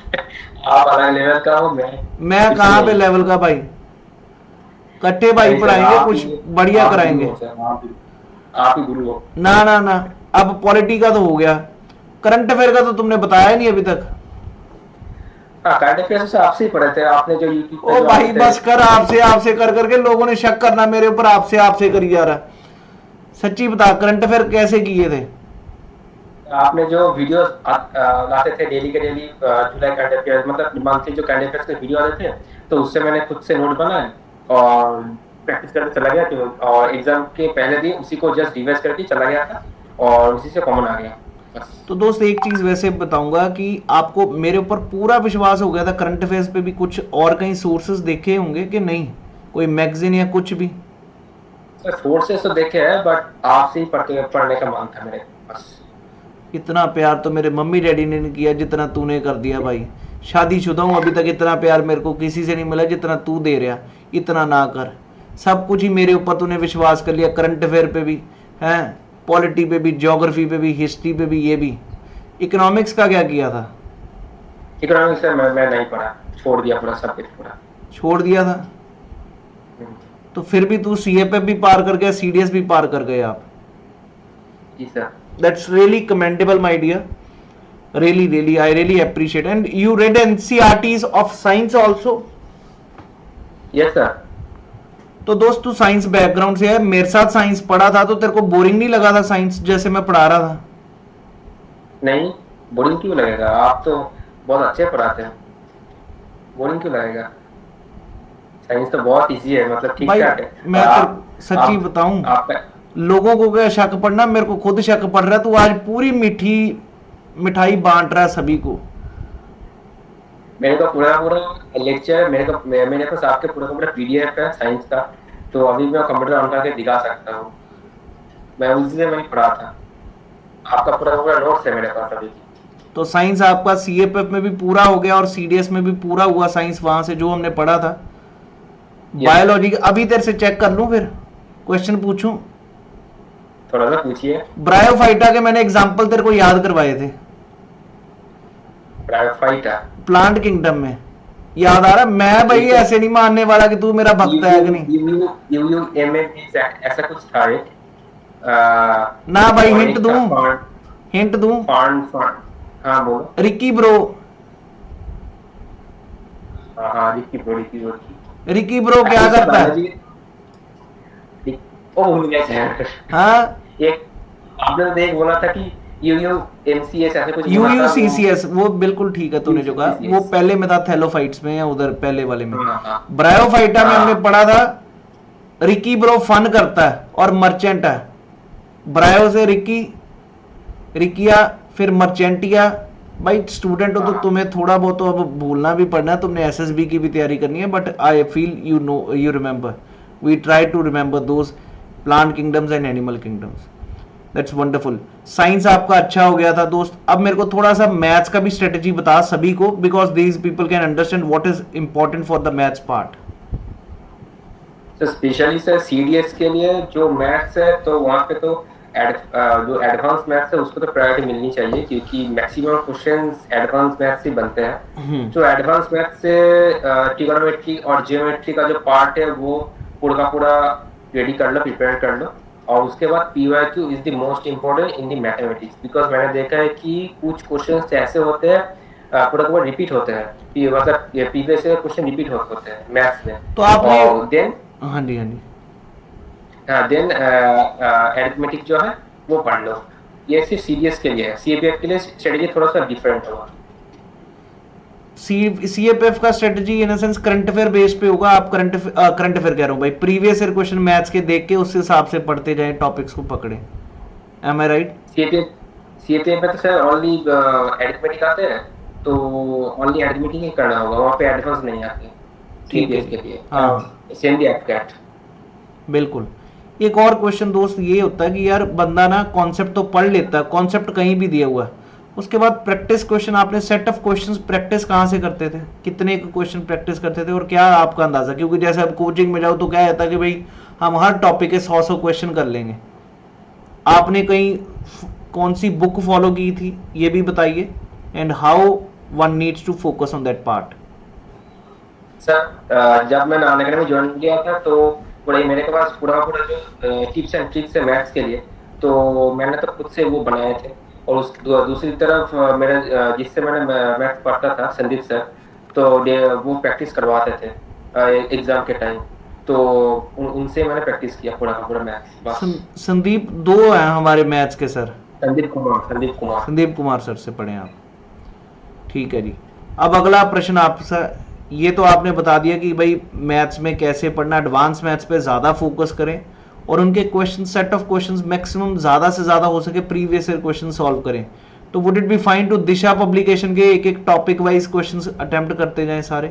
आप अलग लेवल का हो, मैं कहाँ पे लेवल का भाई? कट्टे भाई पढ़ाएंगे, कुछ बढ़िया कराएंगे। आप ही गुरु हो। ना ना ना, अब पॉलिटी का तो हो गया, करंट अफेयर का तो तुमने बताया नहीं अभी तक। हाँ करंट अफेयर्स से आपसे ही पढ़े थे आपने जो यूट्यूब पे ओ जो भाई आते थे। बस कर, आपसे कर करके लोगों ने शक करना मेरे ऊपर, आपसे करी जा रहा। सच्ची बता, करंट अफेयर कैसे किए थे? आपने जो वीडियो लाते थे डेली के डेली, जुलाई करंट अफेयर मतलब मंथली जो करंट अफेयर्स के वीडियो आते थे, तो उससे मैंने खुद से नोट बनाए और प्रैक्टिस करते चला गया तो, और एग्जाम के पहले दिन उसी को जस्ट रिवाइज करके चला गया था और उसी से कॉमन आ गया बस। तो दोस्त एक चीज वैसे बताऊंगा कि आपको मेरे ऊपर पूरा विश्वास हो गया था करंट अफेयर्स पे भी, कुछ और कहीं सोर्सेज देखे होंगे कि नहीं, कोई मैगजीन या कुछ भी? सर सोर्सेस तो देखे हैं बट आपसे ही पढ़ने का मन था मेरे बस। इतना प्यार तो मेरे मम्मी डैडी ने नहीं किया जितना तूने कर दिया भाई। शादीशुदा हूं अभी तक, इतना प्यार मेरे को किसी से नहीं मिला जितना तू दे रहा। इतना ना कर, सब कुछ ही मेरे ऊपर तूने विश्वास कर लिया, करंट अफेयर पे भी है, पॉलिटी पे भी, ज्योग्राफी पे भी, हिस्ट्री पे भी, ये भी। इकोनॉमिक्स का क्या किया था? इकोनॉमिक्स से मैं नहीं पढ़ा, छोड़ दिया पूरा सब कुछ पूरा। छोड़ दिया था? तो फिर भी तू सीएपीएफ भी पार कर गया, सीडीएस भी पार कर गए आप। जी sir. That's really commendable, my dear. Really, I really appreciate. And you read NCERTs of science also? Yes sir. तो दोस्त तू साइंस बैकग्राउंड से है, मेरे साथ साइंस पढ़ा था, तो तेरे को बोरिंग नहीं लगा था साइंस जैसे मैं पढ़ा रहा था? नहीं बोरिंग क्यों लगेगा, आप तो बहुत अच्छे पढ़ाते हैं, बोरिंग क्यों लगेगा? साइंस तो बहुत इजी है, मतलब ठीक भाई ठाक है। मैं सच्ची बताऊं, लोगों को क्या शक पड़ना, मेरे को खुद शक पड़ रहा है। तू आज पूरी मिठाई बांट रहा है सभी को। मेरे को पूरा लेक्चर मेरे पास आपके पूरा पीडीएफ है साइंस का, तो अभी मैं कंप्यूटर ऑन करके दिखा सकता हूँ, मैं उसी से मैंने पढ़ा था। आपका पूरा नोट्स है मेरे पास अभी। तो साइंस आपका सीएपीएफ में भी पूरा हो गया और सीडीएस में भी पूरा हुआ साइंस, वहां से जो हमने पढ़ा था। बायोलॉजी अभी तेरे से चेक कर लूं, फिर क्वेश्चन पूछूं? थोड़ा सा पूछिए। ब्रायोफाइटा के मैंने एग्जांपल तेरे को याद करवाए थे। ब्रायोफाइटा प्लांट किंगडम में याद आ रहा? मैं भाई ऐसे नहीं मानने वाला कि तू मेरा भक्त है कि नहीं। ऐसा कुछ था रे। ना भाई हिंट दूं? हाँ बोलो। Ricky bro. हाँ रिकी ब्रो क्या करता है? हाँ एक आपने तो एक बोला था कि यूयूएमसीएस ऐसे कुछ यूयूसीसीएस, वो बिल्कुल ठीक है तूने जो कहा, वो पहले में था थैलोफाइट्स में या उधर पहले वाले में। ब्रायोफाइटा में हमने पढ़ा था रिकी ब्रो फन करता है और मर्चेंट है। ब्रायो से रिकिया, फिर मर्चेंटिया। भाई स्टूडेंट हो तो तुम्हें थोड़ा बहुत तो अब भूलना भी पड़ना है, तुमने एसएसबी की भी तैयारी करनी है, but I feel you know, you remember, we try to remember those plant kingdoms and animal kingdoms. That's wonderful. Science आपका अच्छा हो गया था दोस्त। अब मेरे को थोड़ा सा मैथ्स का भी स्ट्रेटेजी बता सभी को, because these people can understand what is important for the maths part. तो स्पेशली सर सीडीएस के लिए जो मैथ्स है, तो वहाँ पे तो जो एडवांस मैथ्स है उसको तो प्रायोरिटी मिलनी चाहिए, क्योंकि मैक्सिमम क्वेश्चंस एडवांस मैथ्स से बनते हैं। जो एडवांस मैथ्स से ट्रिगोनोमेट्री और जियोमेट्री का जो पार्ट है वो पूरा रेडी कर लो, प्रिपेयर कर लो, और उसके बाद PYQ is the most important in the mathematics. Because मैंने देखा है कि कुछ क्वेश्चंस ऐसे होते हैं पूरा रिपीट होते हैं, मतलब प्रीवियस क्वेश्चन रिपीट होते हैं मैथ्स में। तो आपने देन हाँ जी देन अरिथमेटिक जो है वो पढ़ लो। ये सिर्फ सीडीएस के लिए है, सीएपीएफ के लिए स्ट्रेटजी थोड़ा सा डिफरेंट होगा। सीएपीएफ का strategy in the sense current affair base पे होगा। आप करंट अफेयर कह रहा हूं भाई, प्रीवियस ईयर क्वेश्चन मैथ्स के देख के उस हिसाब से पढ़ते जाएं, टॉपिक्स को पकड़े। M I right? सीएपीएफ में तो सर ओनली अरिथमेटिक आते हैं, तो ओनली अरिथमेटिक ही करना होगा, वहां पे एडवांस नहीं आते सीडीएस के लिए। हां सेम दी एफकैट। बिल्कुल। एक और क्वेश्चन दोस्त ये होता है कि यार बंदा ना कॉन्सेप्ट तो पढ़ लेता है, कॉन्सेप्ट कहीं भी दिया हुआ है, उसके बाद प्रैक्टिस क्वेश्चन, आपने सेट ऑफ क्वेश्चंस प्रैक्टिस कहाँ से करते थे? कितने क्वेश्चन प्रैक्टिस करते थे और क्या आपका अंदाजा? क्योंकि जैसे अब कोचिंग में जाओ तो क्या रहता है कि भाई हम हर टॉपिक के 100 क्वेश्चन कर लेंगे। आपने कहीं कौन सी बुक फॉलो की थी ये भी बताइए, and how one needs to focus on that part. Sir जब मैं अन अकेडमी ज्वाइन किया था तो मेरे के पास पूरा जो टिप्स एंड ट्रिक्स है मैथ्स के लिए, तो मैंने तो खुद से वो बनाए थे। और उस दूसरी तरफ मेरा जिससे मैंने मैथ्स पढ़ता था संदीप सर, तो वो प्रैक्टिस करवाते थे एग्जाम के टाइम, तो उनसे मैंने प्रैक्टिस किया पूरा पूरा मैथ्स बस। संदीप दो हैं हमारे मैथ्स के सर, संदीप कुमार संदीप कुमार सर से पढ़े आप, ठीक है जी। अब अगला प्रश्न आपसे, ये तो आपने बता दिया कि भाई मैथ्स में कैसे पढ़ना, एडवांस मैथ्स पे ज़्यादा फोकस करें और उनके question, set of questions maximum ज़्यादा से ज़्यादा हो सके प्रीवियस ईयर क्वेश्चन सॉल्व करें। तो would it be fine to Disha publication के एक एक टॉपिक वाइज क्वेश्चंस अटेम्प्ट करते जाएं सारे?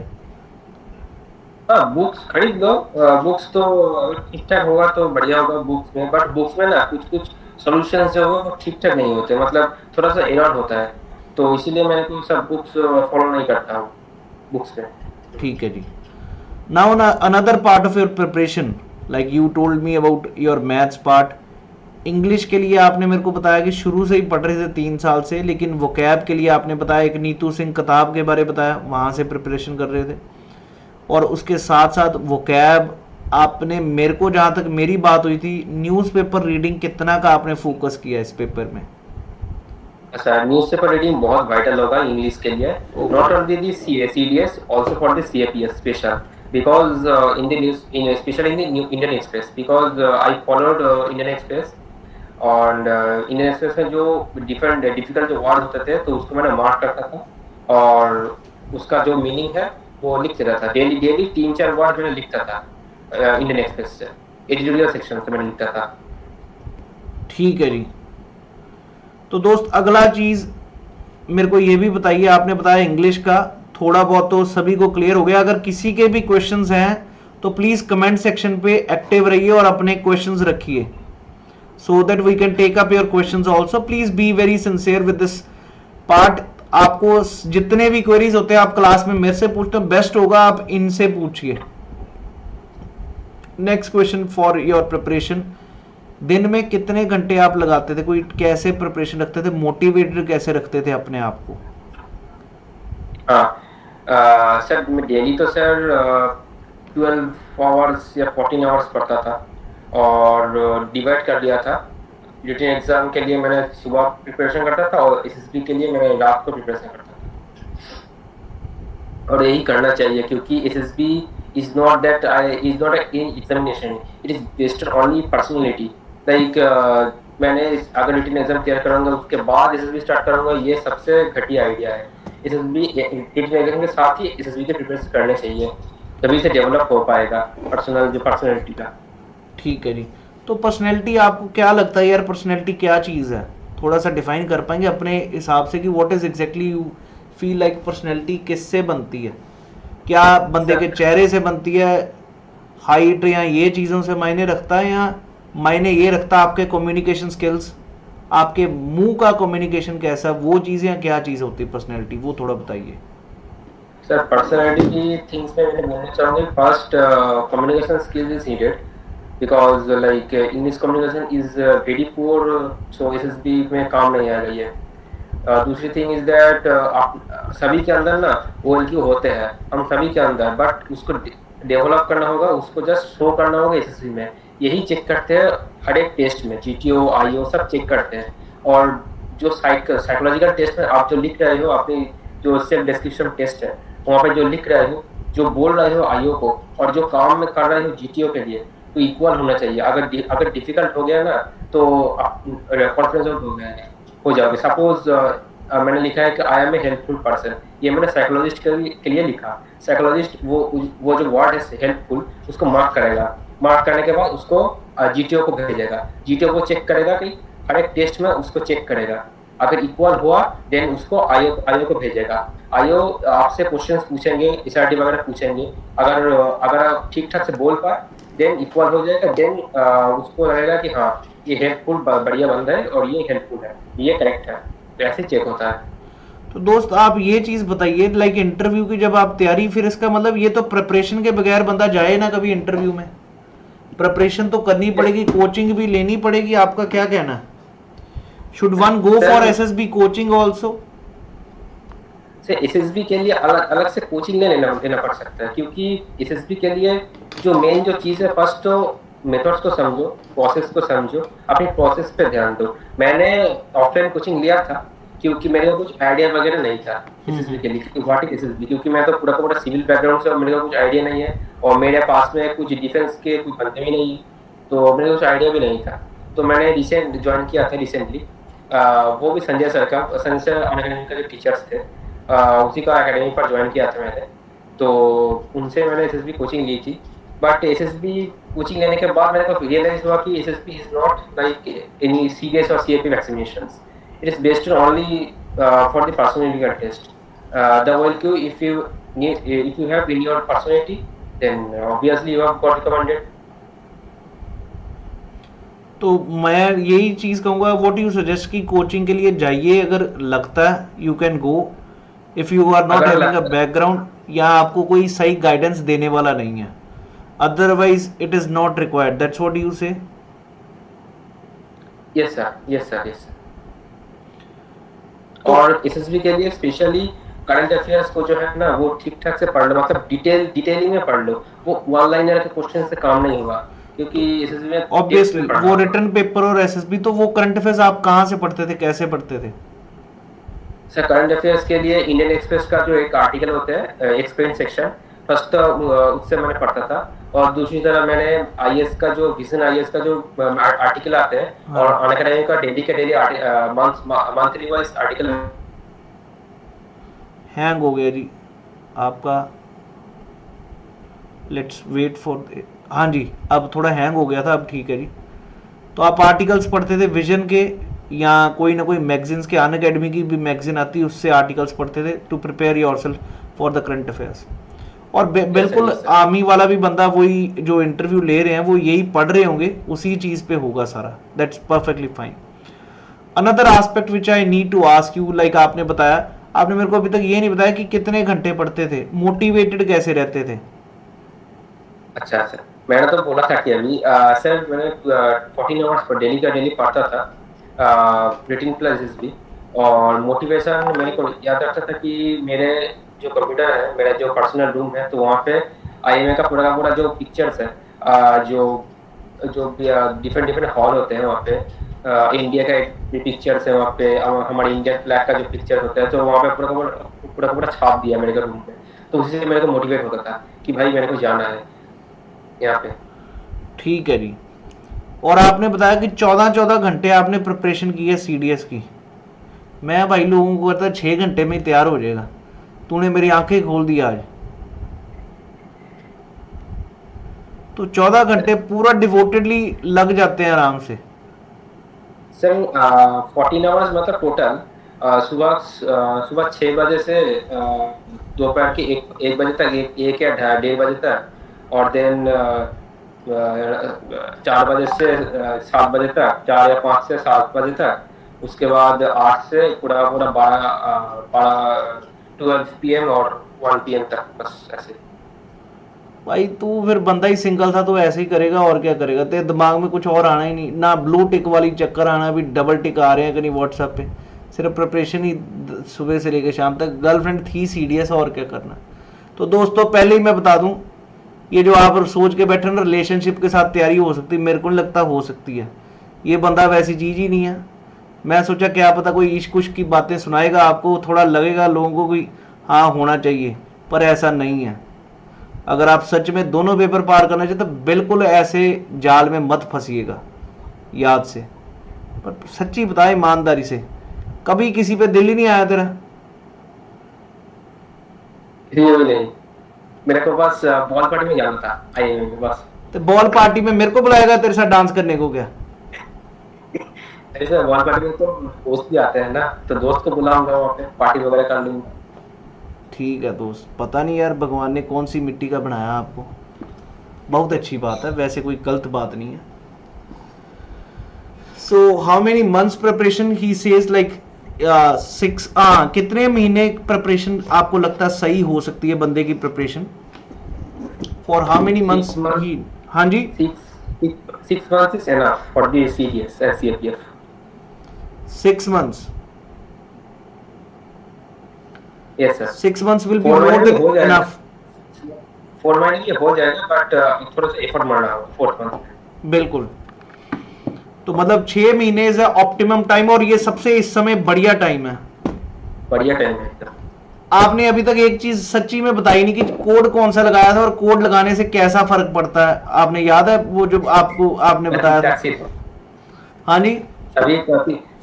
हाँ, बुक्स खरीद लो, बुक्स तो ठीक ठाक होगा तो बढ़िया होगा बुक्स में, बट बुक्स में ना कुछ कुछ सॉल्यूशंस जो वो ठीक ठाक नहीं होते, मतलब थोड़ा सा एरर होता है, तो इसीलिए मैं कोई सब बुक्स फॉलो नहीं करता हूँ बुक्स में। ठीक है जी। Now another part of your preparation, like you told me about your maths part. English के लिए आपने मेरे को बताया कि शुरू से ही पढ़ रहे थे 3 साल से, लेकिन वोकैब के लिए आपने बताया एक नीतू सिंह किताब के बारे में बताया, वहाँ से प्रिपरेशन कर रहे थे, और उसके साथ साथ वोकैब आपने, मेरे को जहाँ तक मेरी बात हुई थी, न्यूज़पेपर रीडिंग कितना का आपने फोकस किया इस पेपर में? अच्छा, न्यूज़पेपर रीडिंग बहुत वाइटल होगा इंग्लिश के लिए, not only the CDS, also for the CAPS special, because in the news, especially in the new Indian Express, because I followed Indian Express, और इंडियन एक्सप्रेस में जो difficult जो word होते थे तो उसको मैंने मार्क करता था और उसका जो मीनिंग है वो लिख देता था, डेली 3-4 वर्ड मैंने लिखता था इंडियन एक्सप्रेस से, एडिटोरियल सेक्शन से मैंने लिखता था। ठीक है जी। तो दोस्त अगला चीज मेरे को ये भी बताइए, आपने बताया इंग्लिश का थोड़ा बहुत तो सभी को क्लियर हो गया, अगर किसी के भी क्वेश्चंस हैं तो प्लीज कमेंट सेक्शन पे एक्टिव रहिए और अपने क्वेश्चंस रखिए, so that we can take up your questions also. Please be very sincere with this part. आपको जितने भी क्वेरीज होते हैं आप क्लास में मेरे से पूछते हैं, बेस्ट होगा आप इनसे पूछिए। Next question for your preparation, दिन में कितने घंटे आप लगाते थे, कोई कैसे प्रिपरेशन रखते थे, मोटिवेटेड कैसे रखते थे अपने आप को? सर मैं डेली तो सर 12 आवर्स या 14 आवर्स पढ़ता था और डिवाइड कर दिया था। रिटन एग्जाम के लिए मैंने सुबह प्रिपरेशन करता था और SSB के लिए मैंने रात को प्रिपरेशन करता था, और यही करना चाहिए क्योंकि SSB is not an examination, it is based on only personality, like मैंने अगर रिटन एग्जाम क्लियर करूंगा उसके बाद SSB स्टार्ट करूंगा, ये सबसे घटिया आइडिया है। SSB रिटन एग्जाम के साथ ही SSB के प्रिपरेशन करने चाहिए, तभी से डेवलप हो पाएगा पर्सनैलिटी का। ठीक है जी। तो पर्सनैलिटी आपको क्या लगता है यार, पर्सनैलिटी क्या चीज़ है, थोड़ा सा डिफाइन कर पाएंगे अपने हिसाब से कि what is exactly you feel like personality किससे बनती है? क्या बंदे के चेहरे से बनती है, हाइट या ये चीज़ों से मायने रखता है, या मायने ये रखता है आपके कम्युनिकेशन स्किल्स, आपके मुंह का कम्युनिकेशन कैसा, वो चीज़ें या क्या चीज़ होती है पर्सनैलिटी, वो थोड़ा बताइए। सर पर्सनैलिटी की थिंग्स में मैंने बोलना चाहूँगा, first communication skills is needed because like English communication is very poor, so SSB में काम नहीं आ रही है। दूसरी थिंग इज दैट सभी के अंदर ना OLQ होते हैं, हम सभी के अंदर, बट उसको डेवलप करना होगा, उसको जस्ट शो करना होगा SSB में। यही चेक करते हैं हर एक टेस्ट में, GTO IO सब चेक करते हैं। और जो साइकोलॉजिकल टेस्ट में आप जो लिख रहे हो, अपनी जो सेल्फ डिस्क्रिप्शन टेस्ट है वहाँ पे जो लिख रहे हो, जो बोल रहे हो IO को, और जो काम में कर रहे हो GTO के लिए, तो इक्वल होना चाहिए। अगर डिफिकल्ट हो गया ना तो कॉन्फिडेंस हो जाओगे। सपोज मैंने लिखा है कि I am a helpful person, ये मैंने साइकोलॉजिस्ट के लिए लिखा। साइकोलॉजिस्ट वो जो वर्ड है हेल्पफुल, उसको मार्क करेगा, मार्क करने के बाद उसको GTO को भेजेगा, GTO को चेक करेगा कि हर एक टेस्ट में उसको चेक करेगा, अगर इक्वल हुआ देन उसको IO को भेजेगा। IO आपसे क्वेश्चंस पूछेंगे, SRT वगैरह पूछेंगे, अगर आप ठीक ठाक से बोल पाए देन इक्वल हो जाएगा, देन उसको लगेगा कि हाँ ये हेल्पफुल बढ़िया बंदा है और ये हेल्पफुल है, ये करेक्ट है, तो ऐसे चेक होता है। तो दोस्त आप ये चीज बताइए, लाइक इंटरव्यू की जब आप तैयारी, फिर इसका मतलब ये तो प्रिपरेशन के बगैर बंदा जाए ना कभी इंटरव्यू में, प्रिपरेशन तो करनी पड़ेगी, कोचिंग भी लेनी पड़ेगी, आपका क्या कहना है? Should one go for SSB coaching also? SSB के लिए अलग से कोचिंग लेना पड़ सकता है, क्योंकि SSB के लिए जो मेन जो चीज़ है, फर्स्ट तो मेथड्स को समझो, प्रोसेस को समझो, अपनी प्रोसेस पे ध्यान दो। मैंने ऑफलाइन कोचिंग लिया था क्योंकि मेरे को कुछ आइडिया वगैरह नहीं था एसएसबी के लिए, क्योंकि व्हाट इज एसएसबी, क्योंकि मैं तो पूरा का पूरा सिविल बैकग्राउंड से और मेरे को कुछ आइडिया नहीं है, और मेरे पास में कुछ डिफेंस के कुछ बंदे भी नहीं, तो मेरे को कुछ आइडिया भी नहीं था। तो मैंने रिसेंट ज्वाइन किया था रिसेंटली, वो भी संजय सर का, संजय सर अनअकैडमी का जो टीचर्स थे, उसी का अकेडमी पर ज्वाइन किया था मैंने। तो उनसे मैंने एसएसबी कोचिंग ली थी, बट एसएसबी कोचिंग लेने के बाद मेरे को रियलाइज हुआ कि SSB is not like any CDS और CAP vaccinations, it is based only for the personality test. The OLQ, if you have in your personality, then obviously you have got recommended. तो मैं यही चीज़ कहूँगा, what you suggest कि coaching के लिए जाइए, अगर लगता है you can go, if you are not having a background या आपको कोई सही गाइडेंस देने वाला नहीं है, otherwise it is not required, that's what you say. Yes sir, yes sir, yes sir. और एसएसबी के लिए स्पेशली करंट अफेयर्स को जो है ना वो ठीक ठाक से पढ़ लो, मतलब डिटेलिंग में पढ़ लो, वो वन लाइनर के क्वेश्चन से काम नहीं होगा, क्योंकि एसएसबी में ऑब्वियसली वो रिटर्न पेपर और एसएसबी, तो वो करंट अफेयर्स आप कहाँ से पढ़ते थे, कैसे पढ़ते थे? सर करंट अफेयर्स के लिए इंडियन एक्सप्रेस का जो एक आर्टिकल होता है एक्सप्लेन सेक्शन, फर्स्ट उससे मैंने पढ़ता था, और दूसरी तरफ मैंने आईएएस का जो विजन आईएएस का जो आर्टिकल आते हैं, और अनअकैडमी का daily monthly wise article. Hang हो गया जी आपका, लेट्स वेट फॉर, हाँ जी अब थोड़ा हैंग हो गया था, अब ठीक है जी। तो आप आर्टिकल्स पढ़ते थे विजन के, या कोई ना कोई मैगजीन्स के, अनअकैडमी की भी मैगजीन आती है उससे आर्टिकल्स पढ़ते थे to prepare yourself for the current affairs. और बिल्कुल आर्मी वाला भी बंदा वही जो इंटरव्यू ले रहे हैं वो यही पढ़ रहे होंगे, उसी चीज़ पे होगा सारा, that's perfectly fine. Another aspect which I need to ask you, like आपने बताया, आपने मेरे को अभी तक ये नहीं बताया कि कितने घंटे पढ़ते थे, मोटिवेटेड कैसे रहते थे? अच्छा सर, मैंने तो बोला था कि अभी सर मैंने 14 आवर्स पर डेली का डेली पढ़ता था, रिटिंग प्लस एसएसबी, और मोटिवेशन मेरे को याद रखता था कि मेरे जो कंप्यूटर है, मेरा जो पर्सनल रूम है, तो वहाँ पे आईएमए का पूरा जो पिक्चर्स है, जो डिफरेंट हॉल होते हैं वहाँ पे, इंडिया का एक पिक्चर्स है वहाँ पे, हमारे इंडियन फ्लैग का जो पिक्चर होता है, तो वहाँ पे पूरा छाप दिया मेरे रूम पे, तो उसी से मेरे को मोटिवेट होता था कि भाई मेरे को जाना है यहाँ पे। ठीक है जी। और आपने बताया कि 14 घंटे आपने प्रिपरेशन की है सीडीएस की। मैं भाई लोगों को कहता 6 घंटे में ही तैयार हो जाएगा, तूने मेरी आंखें खोल दी आज। तो 14 घंटे पूरा डिवोटेडली लग जाते हैं आराम से। सर 14 आवर्स मतलब टोटल, सुबह 6 बजे से दोपहर के 1 बजे तक, 1 या 1:30 बजे तक, और देन 4 बजे से 7 बजे तक, 4 या 5 से 7 बजे तक, उसके बाद 8 से पूरा 12 PM और 1 PM तक, बस ऐसे। भाई तू फिर बंदा ही सिंगल था तो ऐसे ही करेगा, और क्या करेगा, तेरे दिमाग में कुछ और आना ही नहीं, ना ब्लू टिक वाली चक्कर आना, भी डबल टिक आ रहे हैं कहीं व्हाट्सएप पे, सिर्फ प्रिपरेशन ही सुबह से लेकर शाम तक। गर्लफ्रेंड थी सीडीएस, और क्या करना। तो दोस्तों पहले ही मैं बता दूं, ये जो आप सोच के बैठे ना रिलेशनशिप के साथ तैयारी हो सकती, मेरे को नहीं लगता हो सकती है। ये बंदा वैसी चीज़ ही नहीं है। मैं सोचा क्या पता कोई इश्क उश्क की बातें सुनाएगा आपको, थोड़ा लगेगा लोगों को कि हाँ होना चाहिए, पर ऐसा नहीं है। अगर आप सच में दोनों पेपर पार करना चाहते तो बिल्कुल ऐसे जाल में मत फंसिएगा, याद से। पर सच्ची बताए ईमानदारी से, कभी किसी पे दिल ही नहीं आया तेरा? नहीं, मेरे को बस बॉल पार्टी में जाना था आईएमए में, बस। तो बॉल पार्टी में मेरे को बुलाएगा तेरे साथ डांस करने को क्या? ऐसे बॉल पार्टी में तो दोस्त भी आते हैं ना, तो दोस्त को बुलाऊंगा, वहाँ पे पार्टी वगैरह कर लूंगा। ठीक है दोस्त, पता नहीं यार भगवान ने कौन सी मिट्टी का बनाया आपको। बहुत अच्छी बात है, वैसे कोई गलत बात नहीं है। So how many months preparation he says, like 6, कितने महीने प्रिपरेशन आपको लगता है सही हो सकती है बंदे की preparation? For how many months ही? हाँ जी, 6 months is enough for the CDS and CAPF. 6 months. Yes sir. 6 months will be more than enough. 4 महीने ये हो जाएगा, बट थोड़ा सा एफर्ट मारना होगा 4th मंथ। बिल्कुल। तो मतलब 6 महीने इज ऑप्टिमम टाइम, और ये सबसे इस समय बढ़िया टाइम है। बढ़िया टाइम है। आपने अभी तक एक चीज सच्ची में बताई नहीं कि कोड कौन सा लगाया था और कोड लगाने से कैसा फर्क पड़ता है। आपने याद है वो जो आपने बताया था? हाँ जी,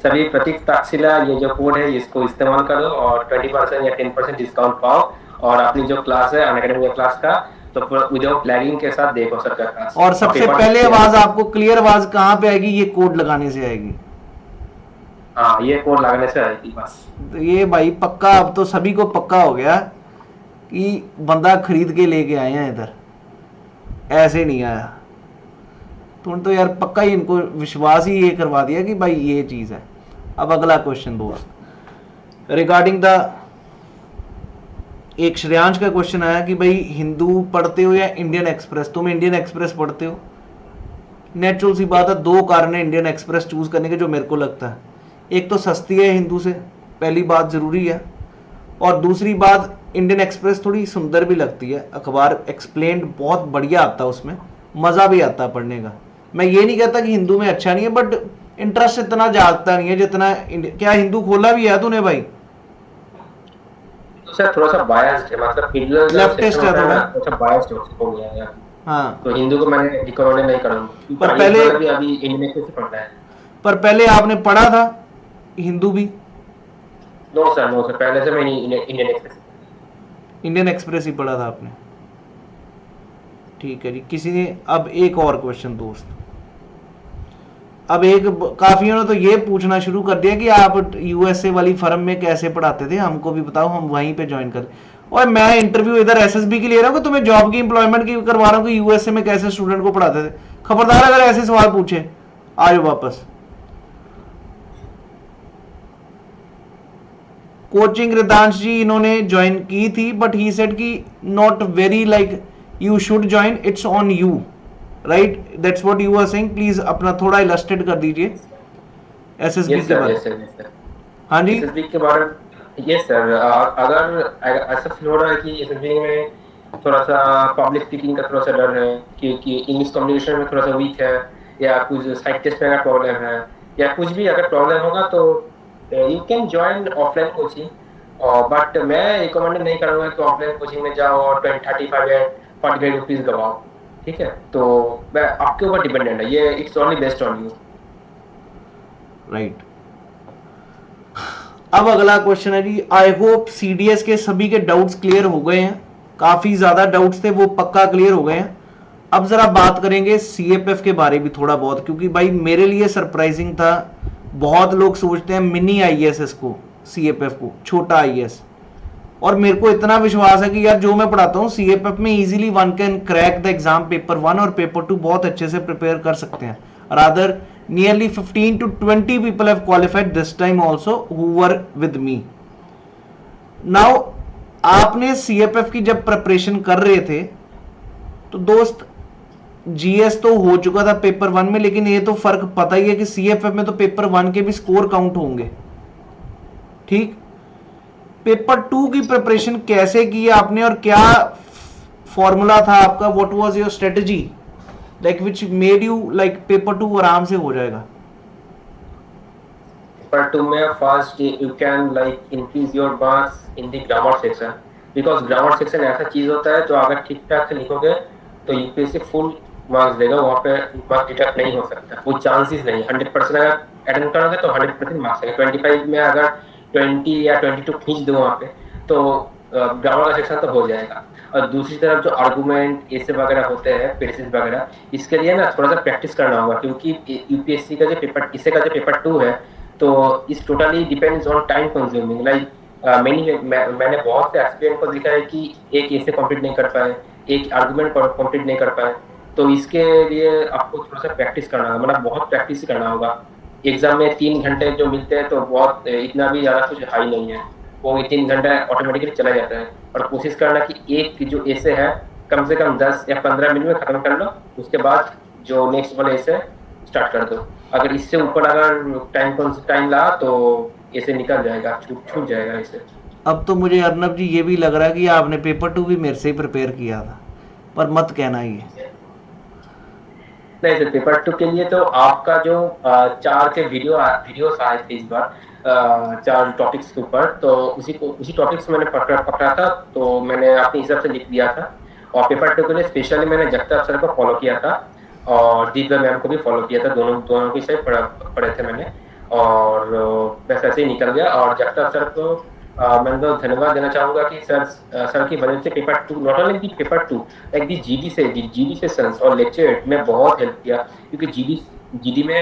सभी प्रतीक ताक्सिला ये जो कोड है इसको इस्तेमाल करो और 20% या 10% डिस्काउंट पाओ, और अपनी जो क्लास है अनअकैडमी क्लास का तो विदाउट लैगिंग के साथ देखो सर का क्लास। और सबसे पहले आवाज आपको क्लियर आवाज कहाँ पे आएगी? ये कोड लगाने से आएगी। हाँ, ये कोड लगाने से आएगी बस। तो ये भाई पक्का, अब तो सभी को पक्का हो गया कि बंदा खरीद के लेके आए हैं इधर, ऐसे नहीं आया। तो यार पक्का ही इनको विश्वास ही ये करवा दिया कि भाई ये चीज है। अब अगला क्वेश्चन दोस्त, रिगार्डिंग द, एक श्रेयांश का क्वेश्चन आया कि भाई हिंदू पढ़ते हो या इंडियन एक्सप्रेस? तुम इंडियन एक्सप्रेस पढ़ते हो। नेचुरल सी बात है, 2 कारण है इंडियन एक्सप्रेस चूज करने के जो मेरे को लगता है। एक तो सस्ती है हिंदू से, पहली बात जरूरी है, और दूसरी बात इंडियन एक्सप्रेस थोड़ी सुंदर भी लगती है। अखबार एक्सप्लेन्ड बहुत बढ़िया आता है, उसमें मजा भी आता है पढ़ने का। मैं ये नहीं कहता कि हिंदू में अच्छा नहीं है, बट इंटरेस्ट इतना जागता नहीं है जितना क्या हिंदू खोला भी है तूने भाई? तो सर थोड़ा सा बायस्ड है, मतलब लेफ्टिस्ट है थोड़ा बायस्ड हो गया है। हाँ, तो हिंदू को मैं रिकमेंड नहीं करूंगा, पर पहले भी अभी इंडियन एक्सप्रेस से पढ़ना है। पर पहले आपने पढ़ा था हिंदू भी? नो सर पहले से मैं इंडियन एक्सप्रेस ही पढ़ा था आपने? ठीक है जी। किसी ने अब एक और क्वेश्चन दोस्त, अब एक काफियों ने तो ये पूछना शुरू कर दिया कि आप यूएसए वाली फर्म में कैसे पढ़ाते थे, हमको भी बताओ, हम वहीं पे ज्वाइन कर। और मैं इंटरव्यू इधर एसएसबी की ले रहा हूँ कि तुम्हें जॉब की एम्प्लॉयमेंट की करवा रहा हूँ कि यूएसए में कैसे स्टूडेंट को पढ़ाते थे। खबरदार अगर ऐसे सवाल पूछे आ जाओ वापस। कोचिंग रिदांश जी इन्होंने ज्वाइन की थी, बट ही सेड कि not very like you should join, it's on you, right? That's what you are saying. Please अपना थोड़ा इलस्ट्रेट कर दीजिए एसएसबी के बारे में। हाँ जी, एसएसबी के बारे में। यस सर, अगर ऐसा फील हो रहा है कि एसएसबी में थोड़ा सा पब्लिक स्पीकिंग का थोड़ा सा डर है, क्योंकि इंग्लिश कम्युनिकेशन में थोड़ा सा वीक है, या कुछ साइड टेस्ट में अगर प्रॉब्लम है, या कुछ भी अगर प्रॉब्लम होगा तो you can join offline coaching. But मैं रिकमेंड नहीं करूँगा कि ऑफलाइन कोचिंग में जाओ और 35 या 45 रुपीज गवाओ। ठीक है, तो मैं आपके ऊपर डिपेंडेंट है ये, it's only based on you. Right. अब अगला क्वेश्चन है जी, आई होप सीडीएस के सभी के डाउट्स क्लियर हो गए हैं। काफी ज्यादा डाउट्स थे, वो पक्का क्लियर हो गए हैं। अब जरा बात करेंगे सीएपीएफ के बारे में थोड़ा बहुत, क्योंकि भाई मेरे लिए सरप्राइजिंग था। बहुत लोग सोचते हैं मिनी आईएएस को, सीएपीएफ को छोटा आईएएस, और मेरे को इतना विश्वास है कि यार जो मैं पढ़ाता हूँ सीएपीएफ में easily one can crack the exam paper 1 और पेपर 2 बहुत अच्छे से प्रिपेयर कर सकते हैं। Rather nearly 15 to 20 people have qualified this time also who were with me. Now आपने सीएपीएफ की जब प्रिपरेशन कर रहे थे तो दोस्त जीएस तो हो चुका था पेपर 1 में, लेकिन ये तो फर्क पता ही है कि सीएपीएफ में तो पेपर 1 के भी स्कोर काउंट होंगे। ठीक, पेपर 2 की प्रिपरेशन कैसे की आपने और क्या फॉर्मूला था आपका? What was your strategy like which made you like paper 2 आराम से हो जाएगा? पेपर 2 में first you can like increase your marks in the grammar section, because grammar section ऐसा चीज होता है जो अगर ठीक ठाक से लिखोगे तो यूपीएससी फुल मार्क्स देगा, वहाँ पे मार्क्स डिडक्ट नहीं हो सकता, वो चांसेस नहीं। 100% अगर अटेंड करोगे तो 100% मार्क्स आएगा। 25 में अगर 20 या 22 खींच दो वहाँ पे तो ग्रामर का सेक्शन तो हो जाएगा। और दूसरी तरफ जो आर्गुमेंट ऐसे वगैरह होते हैं, पेडिसेस वगैरह, इसके लिए ना थोड़ा सा प्रैक्टिस करना होगा, क्योंकि यूपीएससी का जो पेपर, इससे का जो पेपर 2 है तो इस totally depends on time consuming. Like मैंने बहुत से एस्पिरेंट को देखा है कि एक ऐसे कंप्लीट नहीं कर पाए, एक आर्गुमेंट कंप्लीट नहीं कर पाए। तो इसके लिए आपको थोड़ा सा प्रैक्टिस करना होगा, मतलब बहुत प्रैक्टिस करना होगा। एग्जाम में 3 घंटे जो मिलते हैं तो बहुत इतना भी ज़्यादा कुछ हाई नहीं है, वो 3 घंटा ऑटोमेटिकली चला जाता है। और कोशिश करना कि एक जो ऐसे है कम से कम 10 या 15 मिनट में खत्म कर लो, उसके बाद जो नेक्स्ट वाले ऐसे स्टार्ट कर दो। अगर इससे ऊपर अगर टाइम ला तो ऐसे निकल जाएगा, छूट जाएगा ऐसे। अब तो मुझे अर्नब जी ये भी लग रहा है कि आपने पेपर 2 भी मेरे से ही प्रिपेयर किया था, पर मत कहना ये। नहीं सर, पेपर 2 के लिए तो आपका जो 4 के वीडियोस आए थे इस बार, 4 टॉपिक्स के ऊपर, तो उसी टॉपिक्स मैंने पकड़ा था, तो मैंने अपने हिसाब से लिख दिया था। और पेपर 2 के लिए स्पेशली मैंने जगताप सर को फॉलो किया था और दिव्या मैम को भी फॉलो किया था, दोनों के से पढ़े थे मैंने, और बस ऐसे ही निकल गया। और जगताप सर को मैं तो धन्यवाद देना चाहूंगा कि सर की वजह से paper 2, not only the paper 2, like the GD sessions और लेक्चर में बहुत हेल्प किया, क्योंकि जीडी में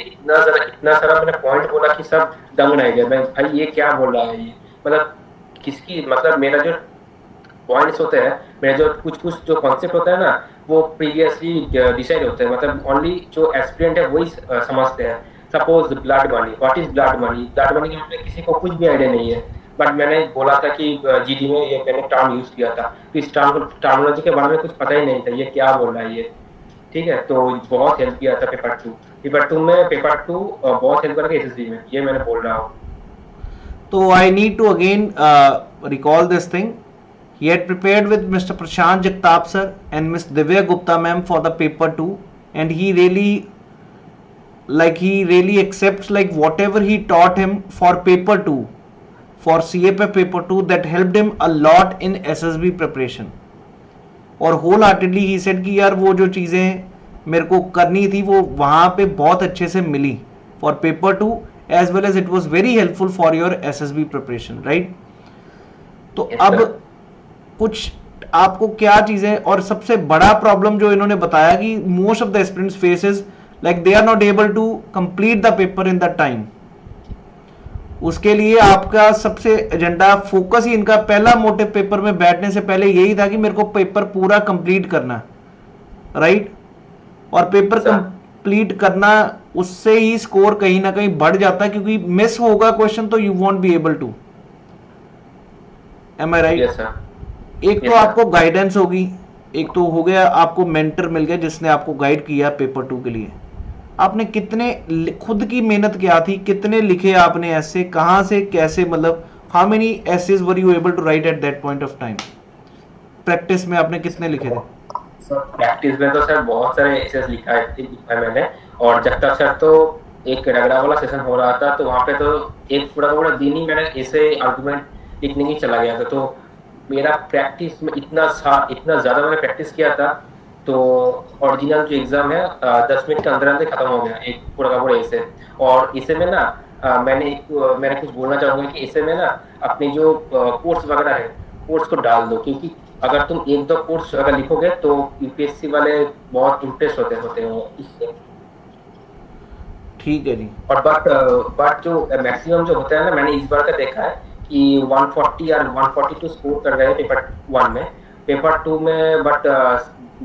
इतना सारा मैंने पॉइंट बोला कि सब दंग रह गए, मैं भाई ये क्या बोल रहा है ये, मतलब मेरा जो पॉइंट्स होते हैं, मेरा जो कुछ जो कॉन्सेप्ट होता है ना, वो प्रीवियसली डिसाइड होते हैं, मतलब ओनली जो एस्पिरेंट है वही समझते हैं। Suppose blood money, what is blood money के बारे में किसी को कुछ भी आइडिया नहीं है, बट मैंने बोला था कि जीडी में ये मैंने टर्म यूज किया था, तो इस टर्मिनोलॉजी के बारे में कुछ पता ही नहीं था, ये क्या बोल रहा है ये, ठीक है। तो बहुत हेल्प किया था पेपर 2 में बहुत हेल्प करेगा एसएसबी में, ये मैंने बोल रहा हूँ। तो I need to again recall this thing. He had prepared with Mr. Prashant Jagtap sir and Miss Divya Gupta ma'am for the paper 2, and he really accepts like whatever he taught him for paper 2, for CAPF paper 2, that helped him a lot in SSB preparation. और wholeheartedly he said कि यार वो जो चीज़ें मेरे को करनी थी वो वहाँ पे बहुत अच्छे से मिली for paper 2, as well as it was very helpful for your SSB preparation, right? तो अब कुछ आपको क्या चीजें, और सबसे बड़ा प्रॉब्लम जो इन्होंने बताया कि most of the aspirants faces like they are not able to complete the paper in the time. उसके लिए आपका सबसे एजेंडा फोकस ही, इनका पहला मोटिव पेपर में बैठने से पहले यही था कि मेरे को पेपर पूरा कंप्लीट करना, राइट? और पेपर कंप्लीट करना, उससे ही स्कोर कहीं ना कहीं बढ़ जाता है, क्योंकि मिस होगा क्वेश्चन तो you won't be able to. Am I right? Yes sir. एक तो आपको गाइडेंस होगी, एक तो हो गया आपको मेंटर मिल गया जिसने आपको गाइड किया पेपर 2 के लिए. आपने कितने खुद की मेहनत क्या थी, कितने लिखे आपने ऐसे, कहां से कैसे, मतलब how many essays were you able to write at that point of time? Practice में आपने कितने लिखे थे? प्रैक्टिस में तो सर बहुत सारे एसेज लिखा है मैंने, और जगताप सर तो एक रगड़ा वाला सेशन हो रहा था, तो वहाँ पे तो एक पूरा दिन ही मैंने ऐसे आर्गुमेंट लिखने की चला गया था. तो मेरा प्रैक्टिस में इतना ज्यादा मैंने प्रैक्टिस किया था, तो ओरिजिनल जो एग्जाम है 10 मिनट के अंदर खत्म हो गया एक पूरा का पूरा ऐसे. और इसे में ना मैंने कुछ बोलना चाहूंगा कि इसे में ना अपने जो कोर्स वगैरह है, कोर्स को डाल दो, क्योंकि अगर तुम 1-2 कोर्स अगर लिखोगे तो यूपीएससी वाले बहुत इंटरेस्ट होते हैं इससे. ठीक है जी. और बट जो मैक्सिमम जो होता है ना, मैंने इस बार का देखा है कि 140 या 142 स्कोर कर रहे हैं पेपर 1 में, पेपर 2 में, but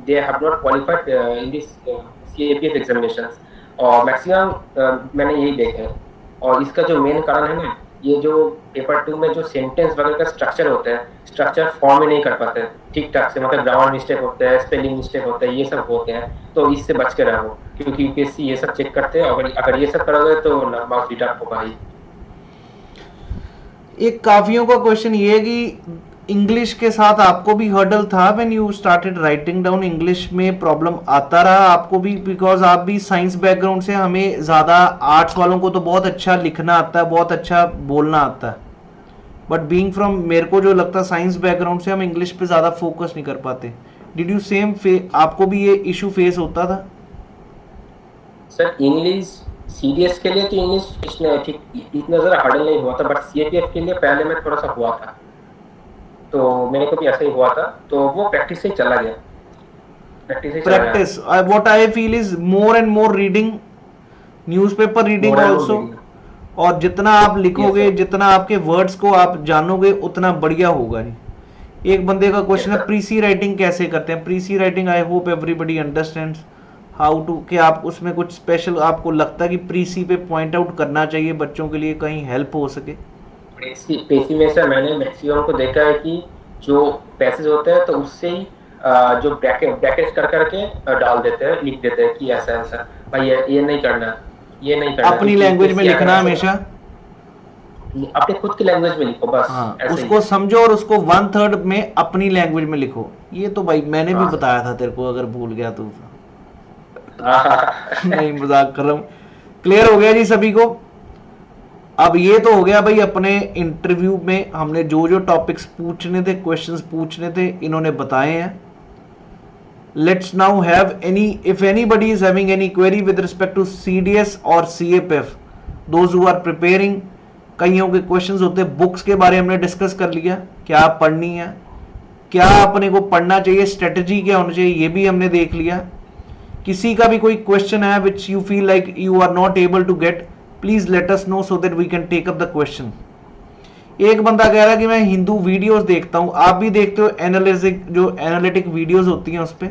they have not qualified in this CAPF examinations. और मैक्सिमम मैंने यही देखा है. और इसका जो मेन कारण है ना, ये जो पेपर 2 में जो सेंटेंस वगैरह का स्ट्रक्चर होता है, स्ट्रक्चर फॉर्म में नहीं कर पाते ठीक ठाक से, मतलब ग्रामर मिस्टेक होते हैं, स्पेलिंग मिस्टेक होते हैं, ये सब होते हैं. तो इससे बच के रहो, क्योंकि यूपीएससी ये सब चेक करते हैं. अगर ये सब करोगे तो मार्क्स रिटर्न होगा ही. एक काफियों का क्वेश्चन ये है कि इंग्लिश के साथ आपको भी हर्डल था when you started writing down? English में प्रॉब्लम आता रहा आपको भी? बिकॉज आप भी साइंस बैकग्राउंड से, हमें ज़्यादा आर्ट्स वालों को तो बहुत अच्छा लिखना आता है, बहुत अच्छा बोलना आता है, बट बीइंग फ्रॉम, मेरे को जो लगता है साइंस बैकग्राउंड से, हम इंग्लिश पे ज़्यादा फोकस नहीं कर पाते. डिड यू सेम आपको भी ये इशू फेस होता था? सर इंग्लिश सीडीएस के लिए तो इंग्लिश ठीक इतना ज़रा हार्डल नहीं हुआ था, बट सीएपीएफ के लिए पहले में थोड़ा सा हुआ था, तो मेरे को भी ऐसा ही हुआ था. तो वो प्रैक्टिस से ही चला गया. Practice what I feel is more and more reading, newspaper reading also. और जितना आप लिखोगे, जितना आपके वर्ड्स को आप जानोगे, उतना बढ़िया होगा. एक बंदे का क्वेश्चन है प्रीसी राइटिंग कैसे करते हैं? Precis writing I hope everybody understands how to, कि आप उसमें कुछ स्पेशल आपको लगता है कि प्रीसी पे पॉइंट आउट करना चाहिए बच्चों के लिए, कहीं हेल्प हो सके? प्रीसी में से मैंने मैक्सिमम को देखा है कि जो पैसेज होते हैं तो उससे ही जो ब्रैकेट कर करके डाल देते हैं, लिख देते हैं कि ऐसा ऐसा. भाई ये नहीं करना, ये नहीं करना. अपनी लैंग्वेज में लिखना हमेशा, अपने खुद की लैंग्वेज में लिखो बस. हाँ, उसको समझो और उसको 1/3 में अपनी लैंग्वेज में लिखो. ये तो भाई मैंने भी बताया था तेरे को, अगर भूल गया तो. नहीं मजाक कर रहा हूँ। क्लियर हो गया जी सभी को। अब ये तो हो गया भाई, अपने इंटरव्यू में हमने जो जो टॉपिक्स पूछने थे, क्वेश्चंस पूछने थे, इन्होंने बताए हैं। Let's now have any, if anybody is having any query with respect to CDS और CAPF, those who are preparing. कईयों के क्वेश्चंस होते हैं, बुक्स के बारे में हमने डिस्कस कर लिया, क्या पढ़नी है, क्या अपने को पढ़ना चाहिए, स्ट्रेटजी क्या होनी चाहिए, ये भी हमने देख लिया। किसी का भी कोई क्वेश्चन है which you feel like you are not able to get, please let us know so that we can take up the question. एक बंदा कह रहा है कि मैं हिंदू वीडियोस देखता हूं, आप भी देखते हो एनालिसिक, जो एनालिटिक वीडियोस होती हैं उस पे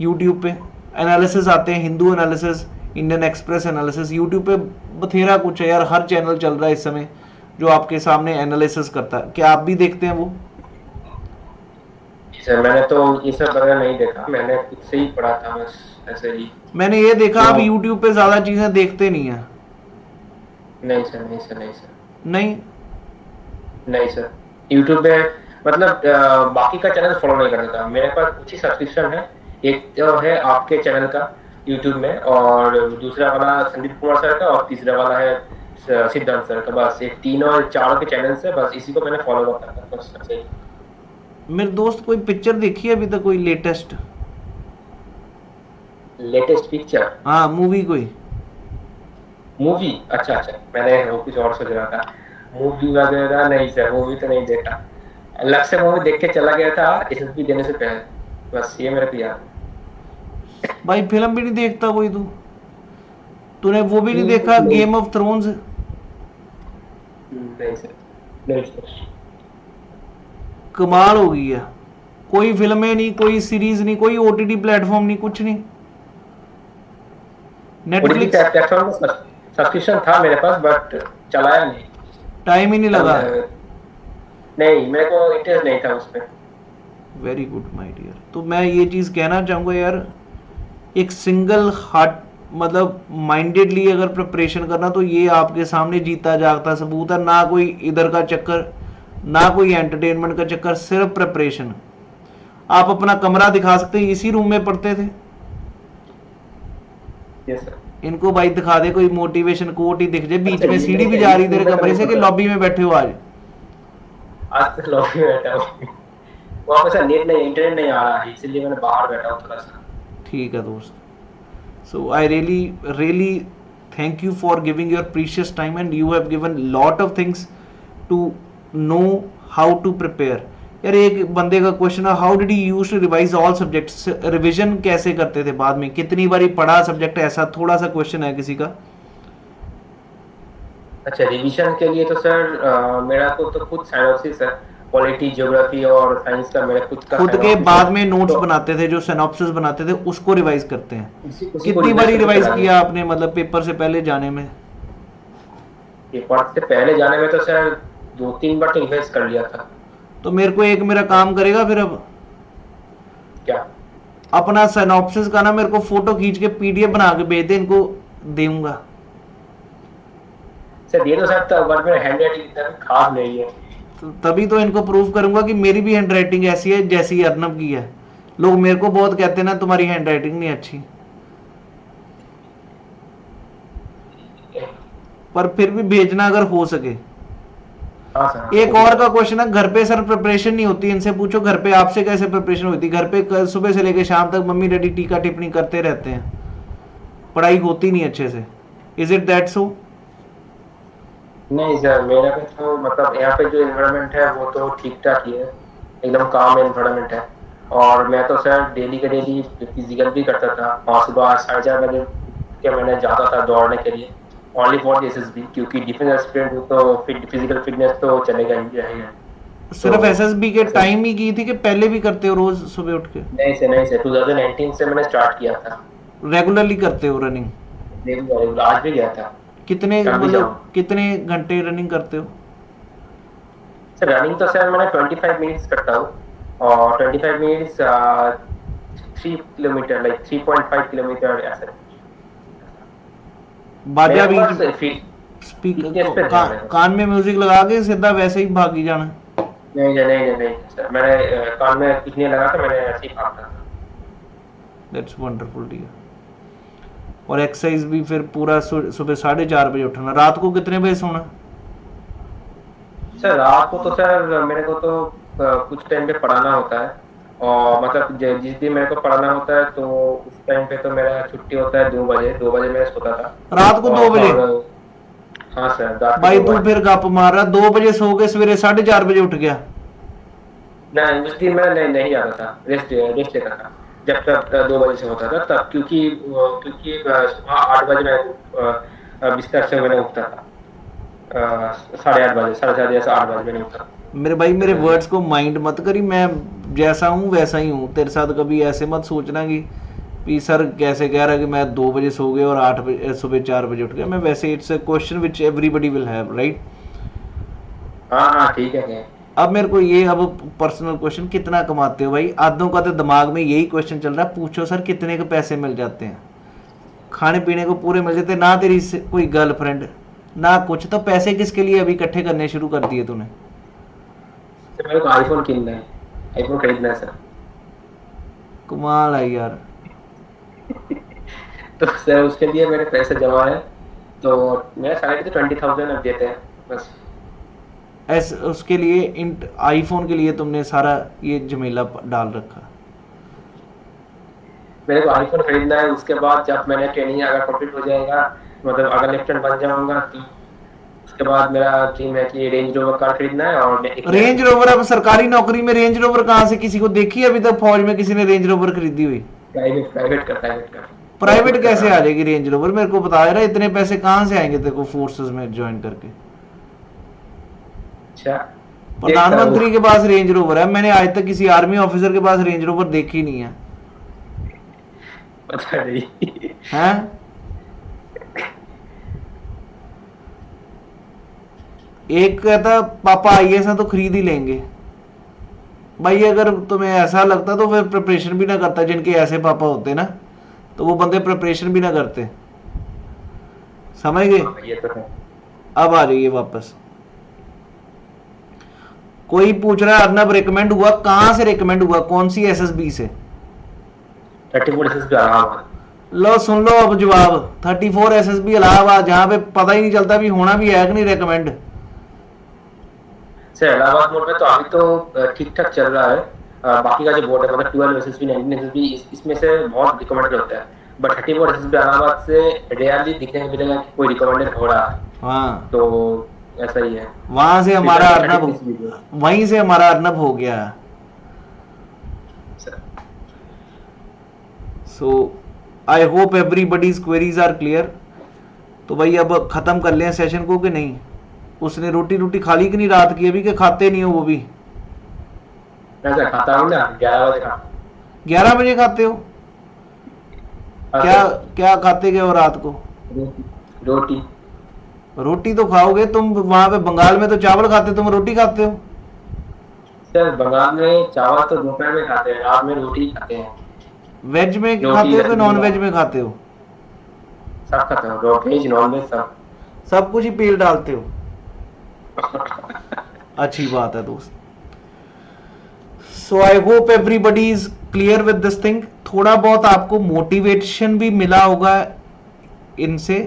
यूट्यूब पे एनालिसिस आते हैं, Hindu analysis, Indian express analysis, YouTube पे बथेरा कुछ है यार, हर चैनल चल रहा है इस समय जो आपके सामने एनालिसिस करता है। क्या आप भी देखते हैं वो? सर मैंने तो ये सब वगैरह नहीं देखा, मैंने खुद से ही पढ़ा था बस ऐसे ही। मैंने ये देखा आप यूट्यूब पे ज्यादा चीजें देखते नहीं है। नहीं सर, नहीं सर, नहीं सर, नहीं नहीं सर, यूट्यूब पे मतलब बाकी का चैनल फॉलो नहीं करता था। मेरे पास कुछ ही सब्सक्रिप्शन है, एक तो है आपके चैनल का यूट्यूब में, और दूसरा वाला संदीप कुमार सर का, और तीसरा वाला है सिद्धांत सर का। बस ये तीनों और चारों के चैनल है, बस इसी को मैंने फॉलो करता था बस ऐसे ही। मेरे दोस्त कोई पिक्चर देखी है अभी तक, कोई लेटेस्ट पिक्चर? हाँ मूवी कोई? मूवी? अच्छा अच्छा, मैंने वो कुछ और सोच रहा था। मूवी वगैरह नहीं सर, मूवी तो नहीं देखा। अलग से मूवी देख के चला गया था एसएसबी देने से पहले, बस ये मेरे को याद। भाई फिल्म भी नहीं देखता कोई तूने वो भी नहीं देखा गेम ऑफ थ्रोन्स? नहीं सर, नहीं सर। कमाल हो गई है, कोई फिल्में नहीं, कोई सीरीज नहीं, कोई ओटीटी प्लेटफॉर्म नहीं, कुछ नहीं। नेटफ्लिक्स प्लेटफॉर्म में सब्सक्रिप्शन था मेरे पास, बट चलाया नहीं, टाइम ही नहीं लगा। नहीं, मेरे को इंटरेस्ट नहीं था उस पे। Very good my dear. तो मैं ये चीज कहना चाहूंगा यार, एक सिंगल हार्ट मतलब माइंडेडली अगर प्रिपरेशन करना, तो ये आपके सामने जीता जागता सबूत है। ना कोई इधर का चक्कर, ना कोई एंटरटेनमेंट का चक्कर, सिर्फ प्रिपरेशन। आप अपना कमरा दिखा सकते हैं, इसी रूम में पढ़ते थे। Yes sir. इनको भाई दिखा दे कोई मोटिवेशन कोट ही दिख जाए, बीच में सीढ़ी भी जा रही तेरे कमरे से, कि लॉबी में बैठे हो आज? आज तक लॉबी में बैठा हूँ, वहाँ पे सर नेट नहीं, इंटरनेट नहीं आ रहा है, इसलिए मैंने बाहर बैठा हूँ थोड़ा सा। ठीक है दोस्त। So I really thank you for giving your precious time, and you have given lot of things to know how to prepare. यार एक बंदे का क्वेश्चन है, how did you use to revise all subjects? Revision कैसे करते थे बाद में, कितनी बारी पढ़ा सब्जेक्ट, ऐसा थोड़ा सा क्वेश्चन है किसी का। अच्छा, रिवीजन के लिए तो सर मेरा को तो खुद सिनॉप्सिस है, पॉलिटी, ज्योग्राफी और साइंस का मेरा खुद का। खुद के बाद में नोट्स बनाते थे, जो सिनॉप्सिस बनाते थे उसको रिवाइज करते हैं। कितनी बारी रिवाइज किया आपने, मतलब पेपर से पहले जाने में? पेपर से पहले जाने में तो सर 2-3 बार तो रिवाइज कर लिया था। तो मेरा काम करेगा फिर अब? क्या? अपना सिनॉप्सिस का ना मेरे को फोटो खींच के पीडीएफ बना के भेज दे, इनको दूंगा। सर ये तो सर तो वर्ड में हैंडराइटिंग इतना खास नहीं है, तभी तो इनको प्रूव करूंगा कि मेरी भी हैंडराइटिंग ऐसी है जैसी अर्नब की है। लोग मेरे को बहुत कहते हैं ना तुम्हारी हैंडराइटिंग नहीं अच्छी, पर फिर भी भेजना अगर हो सके। हाँ सर। एक और का क्वेश्चन है, घर पे सर प्रिपरेशन नहीं होती, इनसे पूछो घर पे आपसे कैसे प्रिपरेशन होती? घर पे सुबह से लेकर शाम तक मम्मी डैडी टीका टिप्पणी करते रहते हैं, पढ़ाई होती नहीं अच्छे से। Is it that so? नहीं सर, मेरा पे तो मतलब यहाँ पे जो एनवायरनमेंट है वो तो ठीक ठाक ही है, एकदम काम एनवायरनमेंट है। और मैं तो सर डेली के डेली फिजिकल भी करता था, और सुबह 4:30 बजे के मैंने जाता था दौड़ने के लिए, ओनली फॉर एसएसबी, क्योंकि डिफेंस एस्पिरेंट हूँ तो फिजिकल फिटनेस तो चलेगा ही रहेगा। सिर्फ एसएसबी के टाइम ही की थी कि पहले भी करते हो रोज सुबह उठ के? नहीं सर 2019 से मैंने स्टार्ट किया था। रेगुलरली करते हो रनिंग? रेगुलर, आज भी गया था। कितने मतलब कितने घंटे रनिंग करते हो? सर रनिंग तो सर मैंने 25 मिनट्स करता हूँ, और 25 मिनट्स 3 किलोमीटर, लाइक 3.5 किलोमीटर ऐसे। बाजा बीच स्पीकर कान में म्यूजिक लगा के सीधा वैसे ही भागी जाना? नहीं सर, मैंने कान में कुछ नहीं लगा था, मैंने ऐसे ही भागा था। That's wonderful dear. और एक्सरसाइज भी फिर पूरा सुबह 4:30 बजे उठना। रात को कितने बजे सोना? सर रात को तो सर मेरे को तो कुछ टाइम पे पढ़ाना होता है, और मतलब जिस दिन मेरे को पढ़ाना होता है तो उस टाइम पे तो मेरा छुट्टी होता है 2 बजे। 2 बजे मैं सोता था रात को 2 बजे? हाँ सर रात को भाई 2 तू बजे। फिर गप मार रहा, 2 बजे सो के सवेरे 4:30 बजे उठ गया। नहीं उस दिन मैं नहीं जाता था, रेस्ट लेता था जब तक 2 बजे से होता था तब, क्योंकि सुबह 8 बजे मैं बिस्तर से मैंने उठता था, 8:30 बजे, 7:30 या 8 बजे मैंने उठता था। मेरे भाई मेरे वर्ड्स को माइंड मत करी, मैं जैसा हूँ वैसा ही हूँ तेरे साथ। कभी ऐसे मत सोचना कि सर कैसे कह रहा है कि मैं 2 बजे सो गया और 8 बजे सुबह 4 बजे उठ गया। मैं वैसे, it's a question which everybody will have, right? हाँ ठीक है। अब मेरे को ये, अब पर्सनल क्वेश्चन, कितना कमाते हो भाई? आधों का तो दिमाग में यही क्वेश्चन चल रहा है, पूछो सर कितने के पैसे मिल जाते हैं, खाने पीने को पूरे मिल जाते, ना तेरी कोई गर्लफ्रेंड ना कुछ, तो पैसे किसके लिए अभी इकट्ठे करने शुरू कर दिए तूने? सर मेरे को आईफोन किनना है, आईफोन खरीदना है सर। कमाल है यार। तो सर उसके लिए मेरे पैसे जमा है, तो मेरे सैलरी तो 20,000 अब देते हैं बस। उसके लिए आईफोन के लिए तुमने सारा ये झमेला डाल रखा? मेरे को आईफोन खरीदना है, उसके बाद जब मैंने ट्रेनिंग अगर कंप्लीट हो जाएगा, मतलब अगर लेफ्टिनेंट बन जाऊंगा तो उसके बाद मेरा ड्रीम है कि रेंज रोवर कार खरीदना है। और रेंज रोवर? अब सरकारी नौकरी में रेंज रोवर कहाँ से किसी को देखी है अभी तक? फौज में किसी ने रेंज रोवर खरीदी हुई? प्राइवेट कैसे आ जाएगी रेंज रोवर? मेरे को बता रहा, इतने पैसे कहाँ से आएंगे तेरे को फोर्सेस में ज्वाइन करके? अच्छा, प्रधानमंत्री के पास रेंज रोवर है, मैंने आज तक किसी आर्मी ऑफिसर के पास रेंज रोवर देखी नहीं है। पता नहीं हैं? एक कहता पापा आईएएस है तो खरीद ही लेंगे। भाई अगर तुम्हें ऐसा लगता तो फिर प्रिपरेशन भी ना करता। जिनके ऐसे पापा होते ना तो वो बंदे प्रिपरेशन भी ना करते, समझ गए? ये तो है। अब आ जाइए वापस। कोई पूछ रहा है अर्नब रिकमेंड हुआ, कहां से रिकमेंड हुआ? कौन सी एसएसबी से? 34 एसएसबी इलाहाबाद। लो सुन लो अब जवाब। 34 एसएसबी इलाहाबाद, जहां पे पता ही नहीं चलता भी होना भी है कि नहीं रिकमेंड। सर इलाहाबाद बोर्ड में तो अभी तो ठीक ठाक चल रहा है, बाकी का जो बोर्ड है मतलब 12 एसएसबी 19 एसएसबी इसमें से बहुत रिकमेंडेड होता है, बट 34 एसएसबी इलाहाबाद से रेयरली दिखने को मिलेगा कि कोई रिकमेंडेड हो रहा है। हाँ तो ऐसा ही है, वहां से हमारा अर्नब, वहीं से हमारा अर्नब हो गया है। So I hope everybody's queries are clear. तो भाई अब खत्म कर लें सेशन को कि नहीं? उसने रोटी खा ली कि नहीं रात की? अभी के खाते नहीं हो वो भी? ऐसा खाता हूँ ना, 11 बजे खाता। 11 बजे खाते हो? क्या खाते गए हो रात को? रोटी। रोटी तो खाओगे तुम, वहां पे बंगाल में तो चावल खाते, तुम रोटी खाते हो? सर बंगाल में चावल तो दोपहर में खाते हैं, रात में रोटी खाते हैं। वेज में खाते हो कि नॉन वेज में खाते हो? सब खाता हूँ, वेज नॉन वेज सब कुछ ही पेल डालते हो। अच्छी बात है दोस्त। So I hope everybody is clear with this thing. थोड़ा बहुत आपको मोटिवेशन भी मिला होगा इनसे।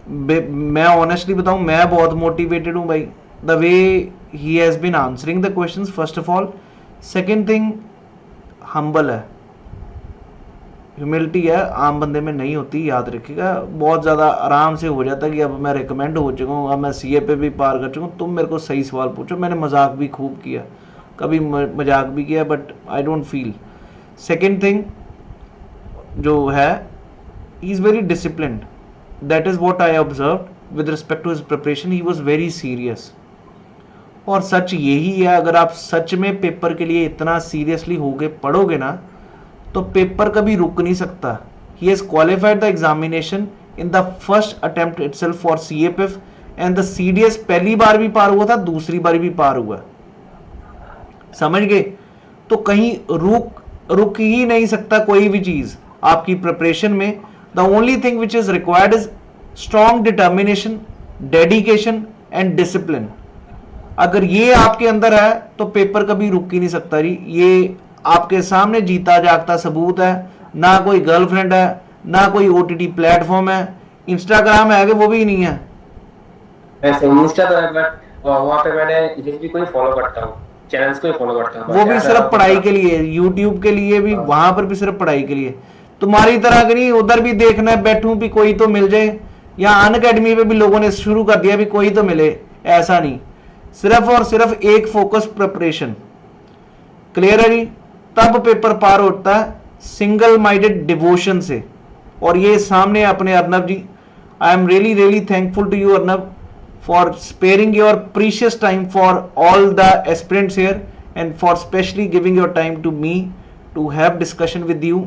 मैं ऑनेस्टली बताऊं, मैं बहुत मोटिवेटेड हूं भाई, the way he has been answering the questions first of all. Second thing, humble है, ह्यूमिलिटी है, आम बंदे में नहीं होती, याद रखिएगा। बहुत ज़्यादा आराम से हो जाता है कि अब मैं रिकमेंड हो चुका हूँ, अब मैं सीए पे भी पार कर चुका हूँ। तुम मेरे को सही सवाल पूछो, मैंने मजाक भी खूब किया, कभी मजाक भी किया, but I don't feel. Second thing जो है, he is very disciplined, that is what I observe with respect to his preparation. He was very serious. और सच यही है, अगर आप सच में पेपर के लिए इतना सीरियसली होके पढ़ोगे ना तो पेपर कभी रुक नहीं सकता। He has qualified the examination in the first attempt itself for CAPF and the CDS पहली बार भी पार हुआ था, दूसरी बार भी पार हुआ, समझ गए? तो कहीं रुक ही नहीं सकता कोई भी चीज आपकी प्रिपरेशन में। The only thing which is required is strong determination, dedication and discipline। अगर ये आपके अंदर है तो पेपर कभी रुक ही नहीं सकता जी। ये आपके सामने जीता जागता सबूत है। ना कोई गर्लफ्रेंड है, ना कोई OTT प्लेटफॉर्म है, इंस्टाग्राम है कि वो भी नहीं है। ऐसे इंस्टा तो है, बट वहाँ पे मैंने एसएसबी को ही फॉलो करता हूँ, चैनल्स को ही फॉलो करता हूँ, वो भी सिर्फ पढ़ाई के लिए, यूट्यूब के लिए भी, वहां पर भी सिर्फ पढ़ाई के लिए। तुम्हारी तरह की नहीं, उधर भी देखना है बैठूं भी कोई तो मिल जाए, या अनअकैडमी पे भी लोगों ने शुरू कर दिया भी कोई तो मिले, ऐसा नहीं, सिर्फ और सिर्फ एक फोकस प्रिपरेशन। क्लियर है जी? तब पेपर पार होता है सिंगल माइंडेड डिवोशन से। और ये सामने अपने Arnab ji, I am really really thankful to you Arnab for sparing your precious time for all the aspirants here and for specially giving your time to me to have discussion with you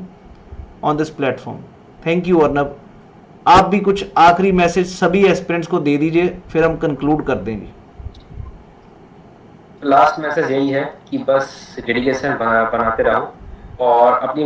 on this platform. Thank you Arnab. आप भी कुछ आखिरी message सभी aspirants को दे दीजिए, फिर हम conclude कर देंगे। लास्ट मैसेज यही है कि बस डेडिकेशन बनाते रहो और अपनी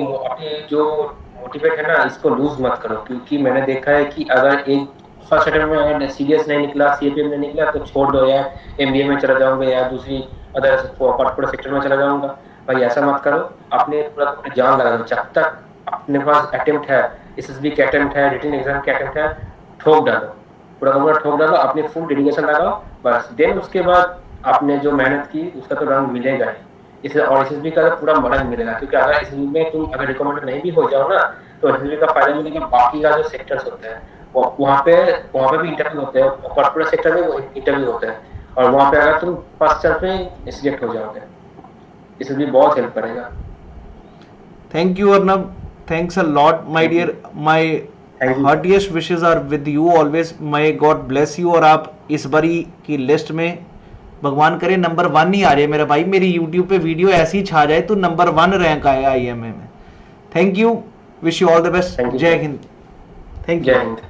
जो मोटिवेट है ना, इसको लूज मत करो, क्योंकि मैंने देखा है कि अगर एक फर्स्ट अटेम्प्ट में अगर सीडीएस नहीं निकला, सीएपीएम नहीं निकला, तो छोड़ दो, या एमबीए में चला जाऊंगा या दूसरी अदर कॉर्पोरेट सेक्टर में चला जाऊंगा। भाई ऐसा मत करो, अपने पूरा जान लगा दो। जब तक अपने पास अटेम्प्ट है, एसएसबी का अटेम्प्ट है, रिटन एग्जाम का अटेम्प्ट है, ठोक डालो, पूरा ठोक डालो, अपनी फुल डेडिकेशन लगाओ बस। देन उसके बाद आपने जो मेहनत की उसका तो रंग मिलेगा ही। इसे और एसएसबी का तो पूरा रंग मिलेगा, क्योंकि अगर एसएसबी में तुम अगर रिकमेंड नहीं भी हो जाओ ना, तो एसएसबी का फायदा मिलेगा। बाकी का जो सेक्टर्स होते हैं वहाँ पे भी इंटरव्यू होते हैं, कॉर्पोरेट सेक्टर में इंटरव्यू होते हैं, और वहाँ पे अगर तुम फर्स्ट चांस में सिलेक्ट हो जाओगे, इससे भी बहुत हेल्प करेगा। Thank you Arnab, thanks a lot my dear, my heartiest wishes are with you always, my God bless you. और आप इस बारी की लिस्ट में भगवान करे नंबर 1 ही आ रहे मेरा भाई, मेरी यूट्यूब पे वीडियो ऐसी छा जाए तो नंबर 1 रैंक आया IMA में। Thank you, wish you all the best. जय हिंद। Thank you. जय हिंद।